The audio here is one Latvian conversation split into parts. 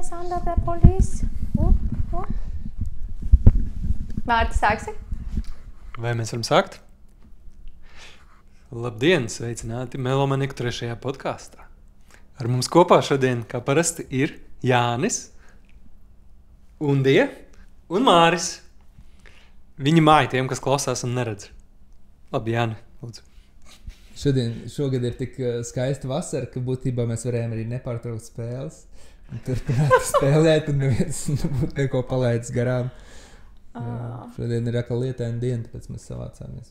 sound of the police. Mārta, sāksi? Vai mēs varam sākt? Labdien, sveicināti Melomaniku 3. podkāstā. Ar mums kopā šodien, kā parasti, ir Jānis, Undija un Māris. Viņi māja tiem, kas klausās un neredz. Labi, Jāni, lūdzu. Šogad ir tik skaista vasara, ka būtībā mēs varējām arī nepārtraukt spēles. Un turpināt spēlēt un neviens nebūtu neko palaidis garām. Šodien ir atkal lietaina diena, tāpēc mēs savācāmies.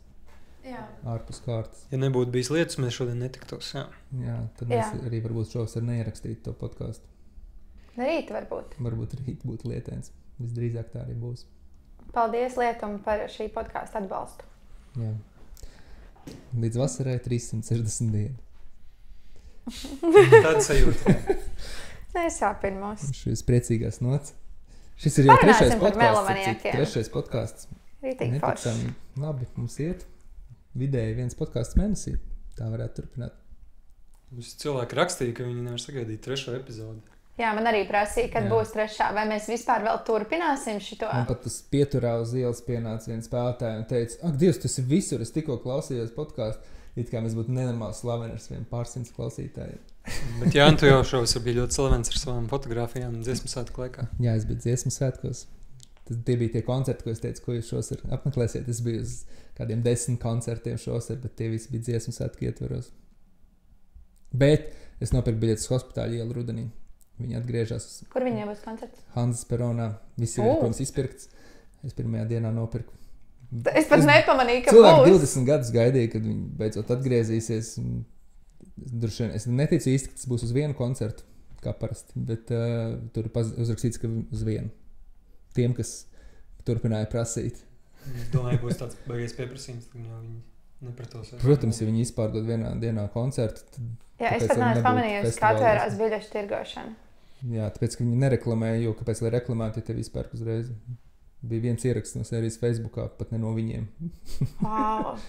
Jā. Ārpus kārtas. Ja nebūtu bijis lietus, mēs šodien netiktos. Jā, tad mēs arī varbūt šovasar neierakstīt to podcastu. Rīt varbūt. Varbūt rīt būtu lietains. Visdrīzāk tā arī būs. Paldies Lietum par šī podkāsta atbalstu. Jā. Līdz vasarai 360 dienu. Tāda sajūta. Nesāpina mūs. Šis priecīgās nots. Šis ir jau Parunāsim trešais par podcasts. melomaniakiem. Trešais podcasts. Rītīgi forši. Labi, mums iet. Vidēji viens podcasts mēnesī. Tā varētu turpināt. Mums cilvēki rakstīja, ka viņi nevar sagaidīt 3. epizodi. Jā, man arī prasīja, kad būs 3. Vai mēs vispār vēl turpināsim šito? Man pat tas pieturā uz ielas pienāca viens spēlētāji un teica, ak, Dievs, tas ir visur, es tikko klausījos podcastu. It kā mēs būtu nenormāli slaveni ar saviem pārsimts klausītājiem. Bet Jāni, tu jau šovasar bija ļoti slavens ar savām fotogrāfijām dziesmu svētku laikā. Jā, es biju dziesmu svētkos. Tie bija tie koncerti, ko es teicu, ko jūs šovasar apmeklēsiet. Es biju uz kādiem 10 koncertiem šovasar, bet tie visi bija dziesmu svētku ietvaros. Bet es nopirku biļetes hospitāļu ielu rudenī. Viņi atgriežas. Kur viņiem būs koncerts? Hanzas peronā. Viss ir, protams, izpirkts. Es pirmajā dienā nopirku. Es pat nepamanīju, ka cilvēki būs. 20 gadus gaidīja, kad viņi beidzot atgriezīsies. Es neticu īsti, ka tas būs uz vienu koncertu, kā parasti, bet tur uzrakstīts, ka uz vienu. Tiem, kas turpināja prasīt. Es domāju, būs tāds baigais pieprasījums, tad jau viņi nepratos. Protams, ja viņi izpārdod vienā dienā koncertu, tad Jā, es pat neesmu pamanījusi, kā atvērās biļešu tirgošana. Jā, tāpēc, ka viņi nereklamēja, jo kāpēc, lai reklamētu, ja tev izpērk uzreiz. Bija viens ieraksts no sērijas Facebookā, pat ne no viņiem. Wow.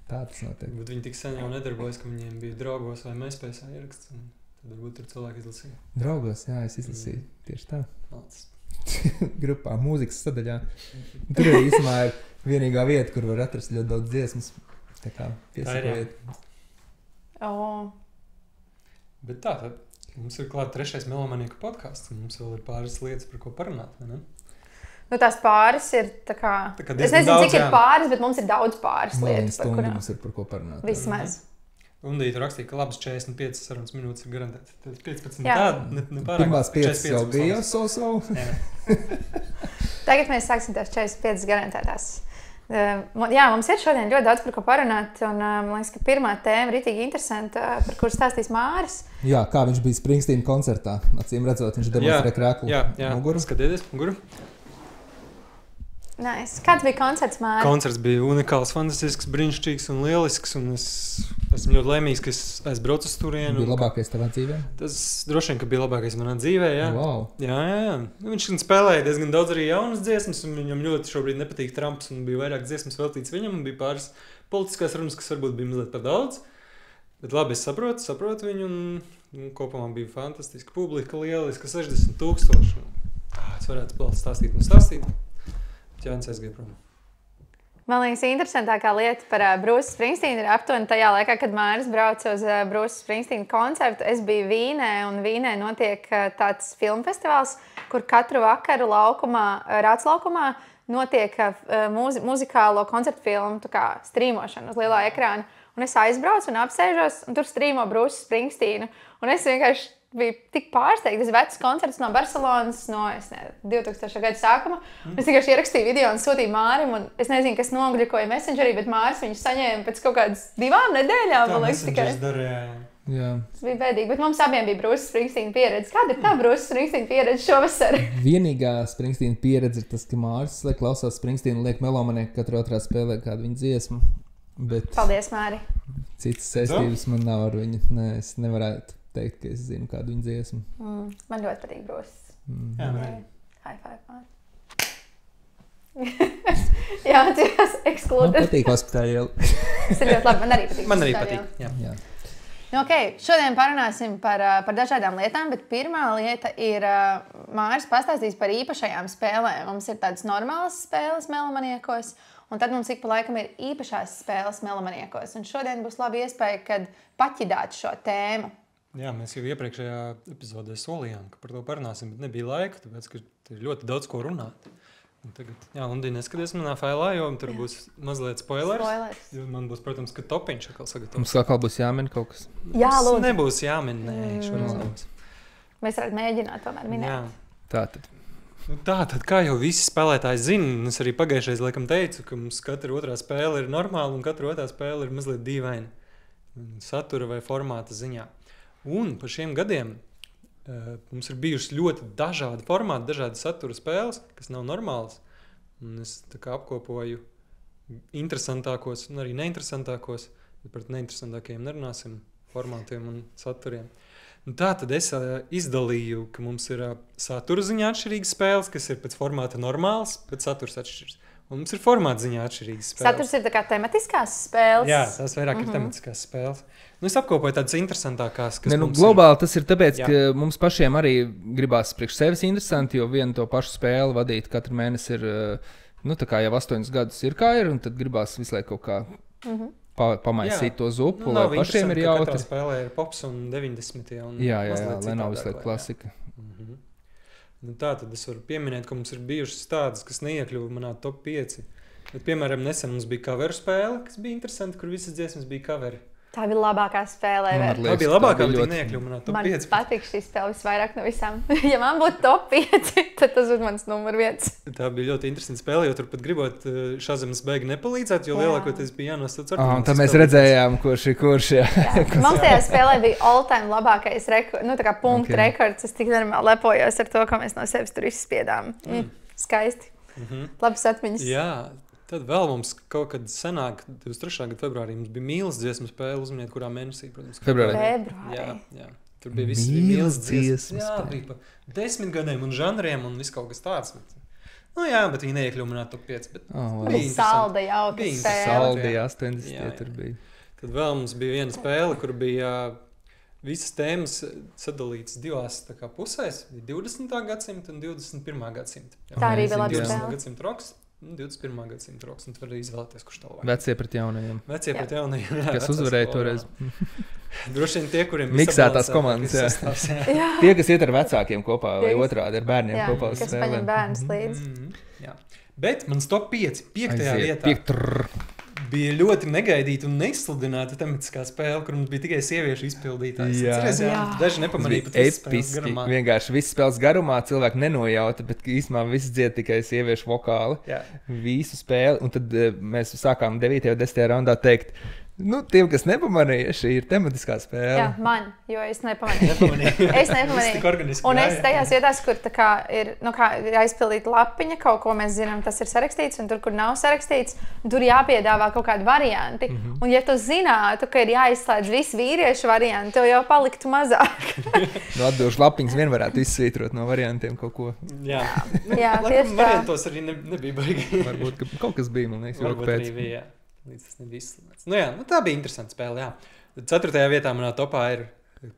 Tā tas notiek. Bet viņi tik sen jau nedarbojas, ka viņiem bija draugos vai MySpace ieraksts, un tad varbūt tur cilvēki izlasīja. Draugos, jā, es izlasīju. Tieši tā. Malcis. Grupā, mūzikas sadaļā. Tur arī īsumā ir vienīgā vieta, kur var atrast ļoti daudz dziesmas. Tā kā piesakojiet. Bet tā, tad mums ir klāt 3. Melomaniku podcasts, un mums vēl ir pāris lietas, par ko parunāt, vai ne? Nu, tās pāris ir tā kā es nezinu, daudz, cik ir pāris, bet mums ir daudz pāris lietas, par kurām mums ir par ko parunāt. Vismaz. Undija tur rakstīja, ka labas 45 sarunas minūtes ir garantētas. Tad 15 Jā. tāda, nepārāk. Pirmās 5 jau bija so. Tagad mēs sāksim tās 45 garantētās. Jā, mums ir šodien ļoti daudz par ko parunāt, un man liekas, ka pirmā tēma ir ritīgi interesanta, par kuru stāstīs Māris. Jā, kā viņš bija Springsteen koncertā. Acīm redzot, viņš demonstrē krēklu muguru. Skatieties muguru. Nice. Kāds bija koncerts, Māri? Koncerts bija unikāls, fantastisks, brīnišķīgs un lielisks, un es esmu ļoti laimīgs, ka es aizbraucu uz turienu. Bija labākais tavā dzīvē? Tas droši vien, ka bija labākais manā dzīvē, jā. Wow. Jā. Viņš spēlēja diezgan daudz arī jaunas dziesmas, un viņam ļoti šobrīd nepatīk Trumps, un bija vairāk dziesmas veltīts viņam, un bija pāris politiskās runas, kas varbūt bija mazliet par daudz. Bet labi, es saprotu viņu, un kopumā bija fantastiska publika, lieliska, 60,000. Es varētu vēl stāstīt. Jānis aizgāja prom. Man liekas, interesantākā lieta par Bruce Springsteen ir aptuveni tajā laikā, kad Māris brauca uz Bruce Springsteen koncertu. Es biju Vīnē, un Vīnē notiek tāds filmu festivāls, kur katru vakaru Rātslaukumā notiek muzikālo koncertu filmu strīmošana uz lielā ekrāna. Un es aizbraucu un apsēžos, un tur strīmo Bruce Springsteenu. Un es vienkārši biju tik pārsteigta. Tas vecs koncerts no Barcelonas no 2000. Gada sākuma. Es vienkārši ierakstīju video un sūtīju Mārim. Un es nezinu, kas nogļukoja Messengerī, bet Māris viņu saņēma pēc kaut kādas 2 nedēļām. Tā Messengers darīja. Jā. Tas bija bēdīgi, bet mums abiem bija Bruce Springsteen pieredze. Kāda ir tā Bruce Springsteen pieredze šovasar? Vienīgā Springsteen pieredze ir tas, ka Māris klausās Springsteen un liek melomaniku katru otrā spēlē kādu viņa dziesmu. Bet Paldies, Māri. Citas saistības man nav ar viņu. Nē, es nevarētu teikt, ka es zinu kādu viņa dziesmu. Man ļoti patīk Bruce. Jā, High five, Māri. Jā, tas Man ekskludēt. patīk hospitāļu iela. Tas ir ļoti labi. Man arī patīk. Man arī patīk. Jā. Jā. Nu, okay. Šodien parunāsim par dažādām lietām, bet pirmā lieta ir Māris pastāstīs par īpašajām spēlēm. Mums ir tādas normālas spēles melamaniekos, un tad mums ik pa laikam ir īpašās spēles melamaniekos. Un šodien būs laba iespēja, kad paķidāt šo tēmu. Jā, mēs jau iepriekšējā epizodē solījām, ka par to parunāsim, bet nebija laika, tāpēc, ka ir ļoti daudz ko runāt. Un tagad, Lundīna, neskaties manā failā, jo tur būs mazliet spoilers. Jo man būs, protams, ka topiņš atkal sagatavs. Mums atkal būs jāmin kaut kas. Jā, lūdzu. Nebūs jāmin, šodien nebūs. Mēs varētu mēģināt tomēr minēt. Jā. Tātad, kā jau visi spēlētāji zina, es arī pagājušais laikam teicu, ka mums katra otrā spēle ir normāla un katra otrā spēle ir mazliet dīvaina satura vai formāta ziņā. Un par šiem gadiem mums ir bijušas ļoti dažādi formāti, dažādi satura spēles, kas nav normālas. Un es tā kā apkopoju interesantākos un arī neinteresantākos, bet par neinteresantākajiem nerunāsim formātiem un saturiem. Un tā tad es izdalīju, ka mums ir satura ziņā atšķirīgas spēles, kas ir pēc formāta normāls, bet saturs atšķirs. Un mums ir formāta ziņā atšķirīgas spēles. Saturs ir tā kā tematiskās spēles. Jā, tās vairāk ir tematiskās spēles. Nu, es apkopoju tādas interesantākās, kas mums globāli tas ir tāpēc, ka mums pašiem arī gribās priekš sevis interesanti, jo vienu to pašu spēli vadīt katru mēnesi ir, tā kā jau 8 gadus ir kā ir, un tad gribās visu laiku kaut kā pamaisīt to zupu, lai pašiem ir jautri. Katrā spēlē ir pops un 90. Un jā, lai nav visu laiku klasika. Nu, tā tad es varu pieminēt, ka mums ir bijušas tādas, kas neiekļuva manā top 5. Bet, piemēram, nesen mums bija cover spēle, kas bija interesanti, kur visas dziesmas bija coveri. Tā bija labākā spēlē. Tā bija labākā, bet ļoti neiekļuva manā top 5. Man patīk šī spēle visvairāk no visām. Ja man būtu top 5, tad tas būtu mans numur 1. Tā bija ļoti interesanta spēle, jo tur pat gribot Šazemas beigi nepalīdzēt, jo lielākoties bija jānosauc ar to. Tad mēs redzējām, kurš ir kurš. Mums tajā spēlē bija all-time labākais punktu rekords. Es tik normāli lepojos ar to, kā mēs no sevis tur izspiedām. Skaisti. Labas atmiņas. Jā. Tad vēl mums kaut kad senāk, 23. gada februārī, mums bija mīlas dziesmu spēle, uzminiet, kurā mēnesī, protams. Februārī. Jā. Tur bija visi mīlas dziesmu spēle. Jā, bija pa 10 gadiem un žanriem un viss kaut kas tāds. Nu jā, bet viņi neiekļuva manā top 5. Bija salda jauka spēle. Salda, 80. tur bija. Tad vēl mums bija viena spēle, kur bija visas tēmas sadalītas divās pusēs. 20. gadsimta un 21. gadsimta. Tā arī bija labi spēle. 20. gadsimta roks. 21. gadsimta roks, un tu vari izvēlēties, kurš tālāk. Vecie pret jaunajiem. Jā, kas uzvarēja toreiz. Droši vien tie, kuriem miksētās komandas. Jā. Tie, kas iet ar vecākiem kopā, vai otrādi ar bērniem kopā. Kas paņem bērnus līdzi. Jā. Bet mans top 5, 5. vietā. Bija ļoti negaidīta un neizsludināta tematiskā spēle, kur mums bija tikai sieviešu izpildītājs. Daži nepamanīja pat visas spēles garumā. Vienkārši visas spēles garumā cilvēki nenojauta, bet īstenībā viss dzied tikai sieviešu vokāli. Visu spēli. Un tad mēs sākām 9. un 10. raundā teikt, tiem, kas nepamanīja, šī ir tematiskā spēle. Jā, man, jo es nepamanīju. Es nepamanīju. Un es tajās vietās, kur ir aizpildīta lapiņa, kaut ko mēs zinām, tas ir sarakstīts, un tur, kur nav sarakstīts, tur jāpiedāvā kaut kādi varianti. Un ja tu zinātu, ka ir jāizslēdz visi vīriešu varianti, tev jau paliktu mazāk. Atbilžu lapiņas vien varētu izsvītrot no variantiem kaut ko. Jā, tieši tā. Variantos arī nebija baigi. Varbūt kaut kas bija, man liekas, varbūt arī bija, līdz tas nebija izslēdz. Tā bija interesanta spēle, jā. 4. vietā manā topā ir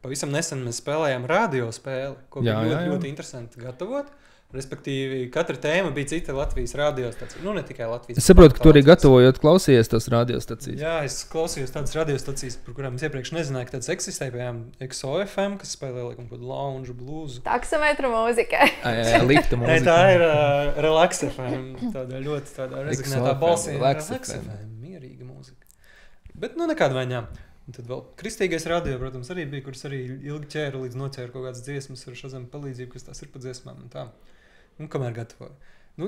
pavisam nesen mēs spēlējām radio spēli, ko bija ļoti interesanti gatavot. Respektīvi, katra tēma bija cita Latvijas radiostacijas. Ne tikai Latvijas. Es saprotu, ka tu arī gatavojot klausījies tos radiostacijas. Jā, es klausījos tādas radiostacijas, par kurām es iepriekš nezināju, ka tādas eksistē. Piemēram, XOFM, kas spēlē laikam kaut lounge, bluzu. Taksometru mūzikai. Jā, lifta mūzika. Tā ir Relax FM. Tāda ļoti tāda rezignētā balsī. Relax FM. Mierīga mūzika. Bet nekāda vaiņā. Un tad vēl kristīgais radio, protams, arī bija, kuras arī ilgi ķēra līdz noķēra kaut kādas dziesmas ar Šazam palīdzību, kas tās ir pa dziesmām un tā. Un kamēr gatavoju.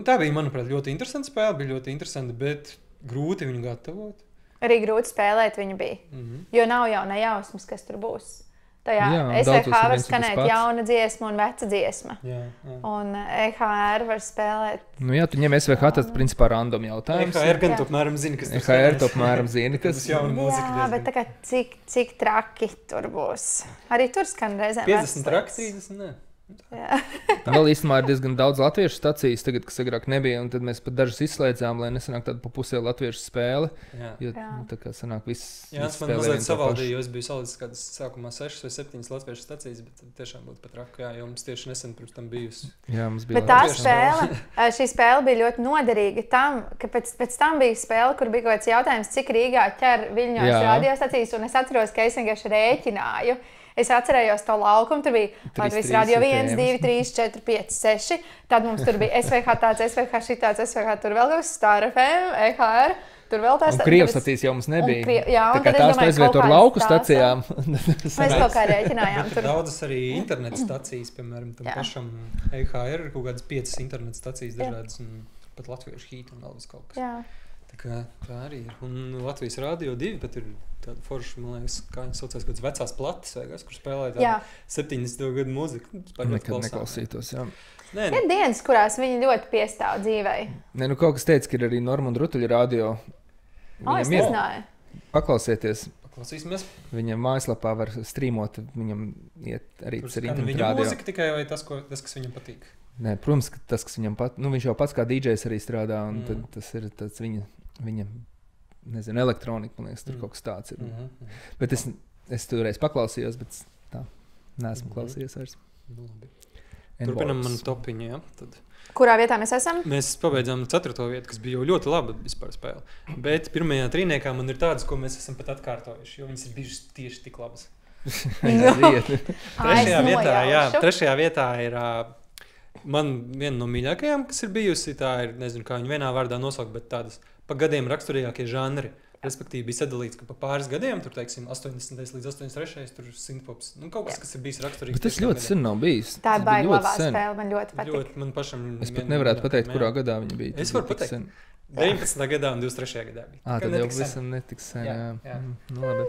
Tā bija, manuprāt, ļoti interesanta spēle, bija ļoti interesanta, bet grūti viņu gatavot. Arī grūti spēlēt viņu bija, jo nav jau nejausmas, kas tur būs. Tajā SVH var skanēt jauna dziesma un veca dziesma. Un EHR var spēlēt. Ja tu ņem SVH, tad principā random jautājums. EHR gan topmēram zina, kas tur EHR topmēram zina, kas jauna mūzika. Jā, bet tā kā cik traki tur būs. Arī tur skan reizēm 50 traki, 30, ne? Vēl īstenībā ir diezgan daudz latviešu stacijas, tagad, kas agrāk nebija, un tad mēs pat dažas izslēdzām, lai nesanāk tāda pa pusē latviešu spēle. Jo tā kā sanāk viss man mazliet savaldīja, jo es biju salicis kādas sākumā 6 vai 7 latviešu stacijas, bet tiešām būtu pat raku, jo mums tieši nesen pirms tam bijusi. Jā, mums bija. Bet tā spēle, šī spēle bija ļoti noderīga tam, ka pēc tam bija spēle, kur bija kaut kāds jautājums, cik Rīgā ķer Viļņos radiostacijas, un es atceros, ka es vienkārši rēķināju. Es atcerējos to laukumu, tur bija Latvijas radio 1, 2, 3, 4, 5, 6. Tad mums tur bija SVH tāds, SVH šitāds, SVH tur vēl kaut kas Star FM, EHR. Tur vēl tās... Un Krievas stacijas jau mums nebija. Jā, tā kā tās aizvieto ar lauku stacijām. Mēs kaut kā rēķinājām. Daudzas arī internet stacijas, piemēram, tam pašam EHR ir kaut kādas 5 internet stacijas dažādas, un pat latviešu hīti un vēl vis kaut kas. Jā. Tā arī ir. Un Latvijas radio 2 pat ir tāda forša, man liekas, kā viņi saucās, kāds vecās plates, vai kur spēlēja tādu 70. gadu mūziku. Nekad neklausītos, jā. Ir dienas, kurās viņi ļoti piestāv dzīvei. Nē, kaut kas teica, ka ir arī Normunda Rutuļa radio. Es nezināju. Paklausieties. Paklausīsimies. Viņam mājaslapā var streamot, viņam iet arī tas ir internet radio. Viņa mūzika tikai vai tas, kas viņam patīk? Nē, protams, ka tas, kas viņam viņš jau pats kā DJs arī strādā, un tad tas ir tāds viņa nezinu, elektronika, man liekas, tur kaut kas tāds ir. Bet es toreiz paklausījos, bet tā, neesmu klausījies vairs. Turpinam manu topiņu, jā. Tad. Kurā vietā mēs esam? Mēs pabeidzām 4. vietu, kas bija jau ļoti laba vispār spēle. Bet pirmajā trīniekā man ir tādas, ko mēs esam pat atkārtojuši, jo viņas ir bijušas tieši tik labas. Trešajā vietā ir man viena no mīļākajām, kas ir bijusi, tā ir, nezinu, kā viņu vienā vārdā nosaukt, bet tādas pa gadiem raksturīgākie žanri. Respektīvi bija sadalīts, ka pa pāris gadiem, tur teiksim 80. līdz 83. tur synthpops. Kaut kas ir bijis raksturīgs. Bet tas ļoti sen nav bijis. Tā ir baigi labā spēle, man ļoti patīk. Man pašam es pat nevarētu pateikt, kurā gadā viņa bija. Es varu pateikt. 19. gadā un 23. gadā bija. Tad jau visam netiks sen, jā. Nu, labi.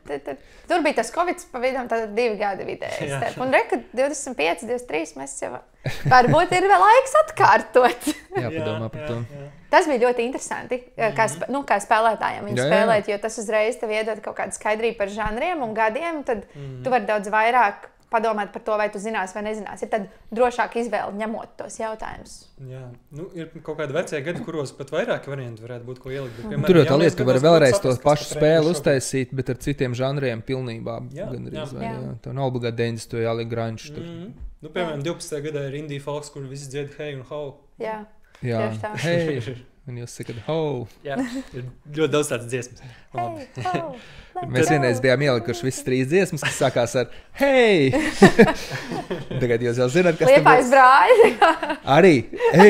Bet tur bija tas Covid pa vidam, tad 2 gadi vidēji. Un reka 25, 23 mēs jau varbūt ir vēl laiks atkārtot. Jāpadomā par to. Tas bija ļoti interesanti, kā spēlētājiem viņu spēlēt, jo tas uzreiz tev iedod kaut kādu skaidrību par žanriem un gadiem, tad tu vari daudz vairāk padomāt par to, vai tu zinās vai nezinās. Ir tad drošāk izvēle ņemot tos jautājumus. Jā, ir kaut kādi vecie gadi, kuros pat vairāki varianti varētu būt, ko ielikt. Bet, tur jau tā lieta, ka var vēlreiz to pašu spēli uztaisīt, bet ar citiem žanriem pilnībā. Tā nav obligāti 90. jāliek grunge tur. Piemēram, 12. gadā ir indie folks, kur visi dzied hey un ho. Jā, hey. Un jūs sakat, ho! Jā, ir ļoti daudz tādas dziesmas. Hey, ho! Mēs vienreiz bijām ielikuši visas 3 dziesmas, kas sākās ar hei! Tagad jūs jau zināt, kas Liepājas brāļi! Arī,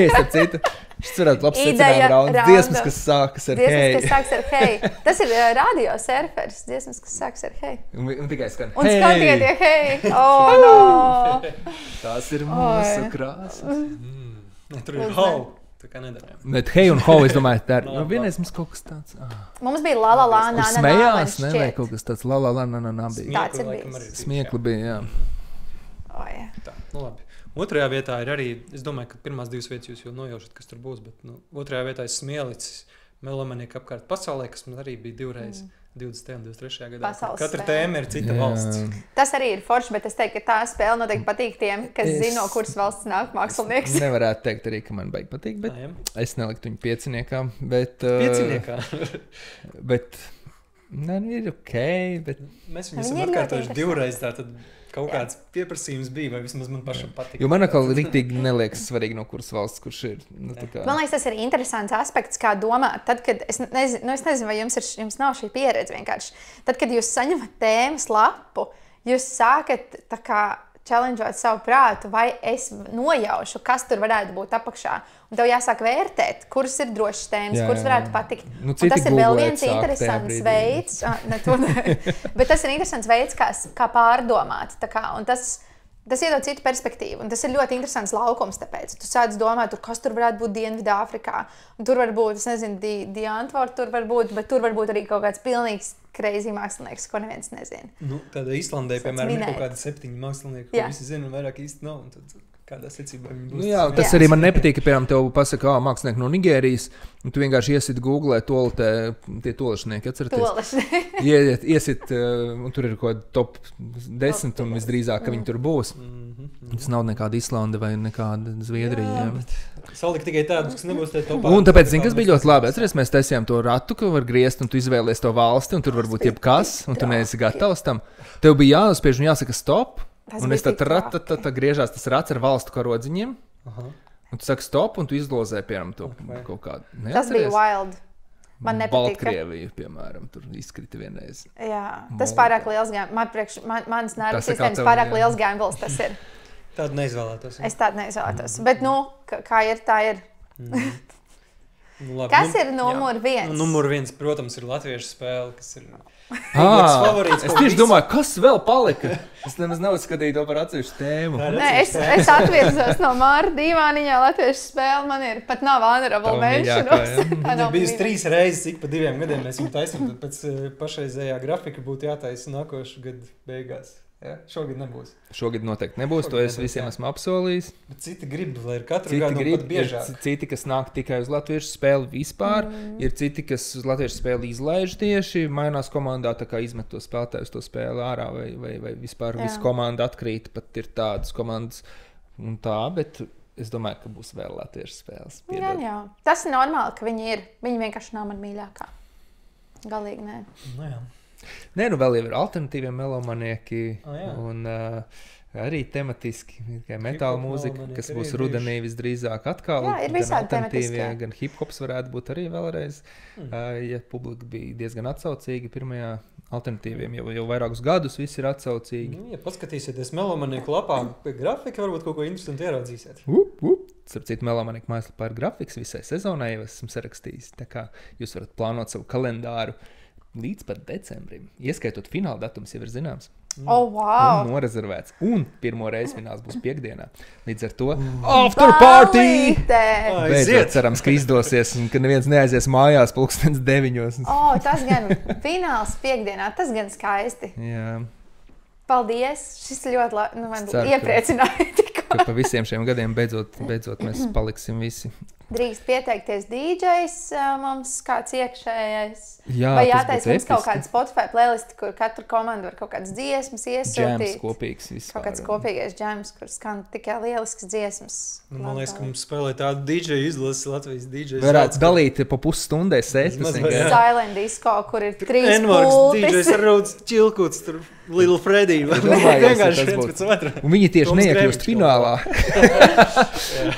starp citu, šis varētu labs secinājuma rauns. Dziesmas, kas sākas ar hei! Dziesmas, kas sākas ar hei! Tas ir radio surfers, dziesmas, kas sākas ar hei! Un tikai skan hei! Un skan tikai tie hei! Oh, no! Tās ir mūsu krāsas. Tur ir ho! Tā kā nedarām. Bet hei un ho, es domāju, tā ir. Vienreiz mums kaut kas tāds. Mums bija la la la na na na. Smējās, ne? Vai kaut kas tāds la la la na na na bija. Tāds ir bijis. Smiekli bija, jā. Jā. Tā, labi. Otrajā vietā ir arī, es domāju, ka pirmās 2 vietas jūs jau nojaušat, kas tur būs, bet otrajā vietā ir Smielicis Melomanieka apkārt pasaulē, kas man arī bija 2 reizes. 20. un 23. gadā. Katra tēma ir cita valsts. Tas arī ir forši, bet es teiktu, ka tā spēle noteikti patīk tiem, kas zina, no kuras valsts nāk mākslinieks. Nevarētu teikt arī, ka man baigi patīk, bet es neliktu viņu pieciniekā. Pieciniekā? Bet, ir ok, bet... Mēs viņu esam atkārtojuši 2 reizes, tātad kaut kāds pieprasījums bija, vai vismaz man pašam patīk. Jo man atkal riktīgi neliekas svarīgi, no kuras valsts, kurš ir. Man liekas, tas ir interesants aspekts, kā domāt. Tad, kad es nezinu, vai jums nav šī pieredze vienkārši. Tad, kad jūs saņemat tēmas lapu, jūs sākat tā kā challengeot savu prātu, vai es nojaušu, kas tur varētu būt apakšā. Un tev jāsāk vērtēt, kuras ir drošas tēmas, kuras varētu patikt. Un tas ir vēl viens interesants veids, bet tas ir interesants veids, kā pārdomāt. Un tas iedod citu perspektīvu. Un tas ir ļoti interesants laukums, tāpēc. Tu sāc domāt, kas tur varētu būt Dienvidāfrikā. Un tur var būt, es nezinu, Diantvorta tur var būt, bet tur var būt arī kaut kāds pilnīgs crazy mākslinieks, ko neviens nezina. Tādā Islandē, piemēram, ir kaut kādi 7 mākslinieki, ko visi zina un vairāk īsti nav. Un tad kādā secībā viņi būs. Nu jā, tas arī man nepatīk, ka, piemēram, tev pasaka, mākslinieki no Nigērijas, un tu vienkārši iesit Google tie tolašnieki, atceraties? Iesit, un tur ir kaut top 10, un visdrīzāk, ka viņi tur būs. Tas nav nekāda Islanda vai nekāda Zviedrija. Salika tikai tādus, kas nebūs tie topā. Un tāpēc, kas bija ļoti labi, atceries, mēs taisījām to ratu, ka var griezt, un tu izvēlies to valsti, un tur var būt jebkas, un tu neesi gatavs tam. Tev bija jāuzspiež un jāsaka stop, un es tad griežās tas rats ar valstu karodziņiem, un tu saki stop, un tu izlozē, piemēram, to kaut kādu. Tas bija wild. Man nepatika. Baltkrieviju, piemēram, tur izkrita vienreiz. Jā, tas pārāk liels gambls. Mans nervu sistēmas pārāk liels gambls tas ir. Tādu neizvēlētos. Es tādu neizvēlētos. Bet, kā ir, tā ir. Labi, kas ir numur viens? Numur viens, protams, ir latviešu spēle, kas ir favorīts. Es tieši domāju, kas vēl palika? Es nemaz neuzskatīju to par atsevišķu tēmu. Nē, es atvirzos no Māra dīvāniņā. Latviešu spēle man ir pat nav honorable mention. Tā bijusi 3 reizes ik pa 2 gadiem mēs viņu taisam, tad pēc pašreizējā grafika būtu jātaisa nākošu gadu beigās. Ja? Šogad nebūs. Šogad noteikti nebūs, to es visiem esmu apsolījis. Bet citi grib, lai ir katru gadu un pat biežāk. Ir citi, kas nāk tikai uz latviešu spēli vispār, ir citi, kas uz latviešu spēli izlaiž tieši, mainās komandā, tā kā izmet to spēlētājus to spēli ārā vai vispār visu komandu atkrīt, pat ir tādas komandas un tā, bet es domāju, ka būs vēl latviešu spēles. Jā. Tas ir normāli, ka viņi ir. Viņi vienkārši nav man mīļākā. Galīgi nē. Nu jā. Nē, vēl jau ir alternatīvie melomanieki un arī tematiski, kā metāla mūzika, kas būs rudenī visdrīzāk atkal. Jā, ir visādi tematiski. Gan hip-hops varētu būt arī vēlreiz, ja publika bija diezgan atsaucīga pirmajā alternatīviem, jau vairākus gadus visi ir atsaucīgi. Ja paskatīsieties melomanieku lapā pie grafika, varbūt kaut ko interesantu ieraudzīsiet. Starp citu, melomanieku mājaslapā ir grafiks visai sezonai, jau esmu sarakstījis, tā kā jūs varat plānot savu kalendāru līdz pat decembrim. Ieskaitot fināla datums jau ir zināms. Oh, wow! Un norezervēts. Un pirmo reizi fināls būs piekdienā. Līdz ar to after party! Beidzot, cerams, ka izdosies un ka neviens neaizies mājās 9:00. Tas gan fināls piekdienā, tas gan skaisti. Jā. Paldies! Šis ļoti man iepriecināja tikko. Ka pa visiem šiem gadiem beidzot mēs paliksim visi. Drīkst pieteikties DJs mums kāds iekšējais. Jā, vai jātaisa mums kaut kāda Spotify playlisti, kur katra komanda var kaut kādas dziesmas iesūtīt. Džems kopīgs vispār. Kaut kāds kopīgais džems, kur skan tikai lielisks dziesmas. Man liekas, ka mums spēlē tādu DJ izlasi, Latvijas DJ. Varētu dalīt pa pusstundē sēstas. Silent disco, kur ir 3 pultis. N-Works DJs ar Rauds Čilkuts, tur Little Freddy. Vienkārši viens pēc otra. Un viņi tieši neiekļūst finālā.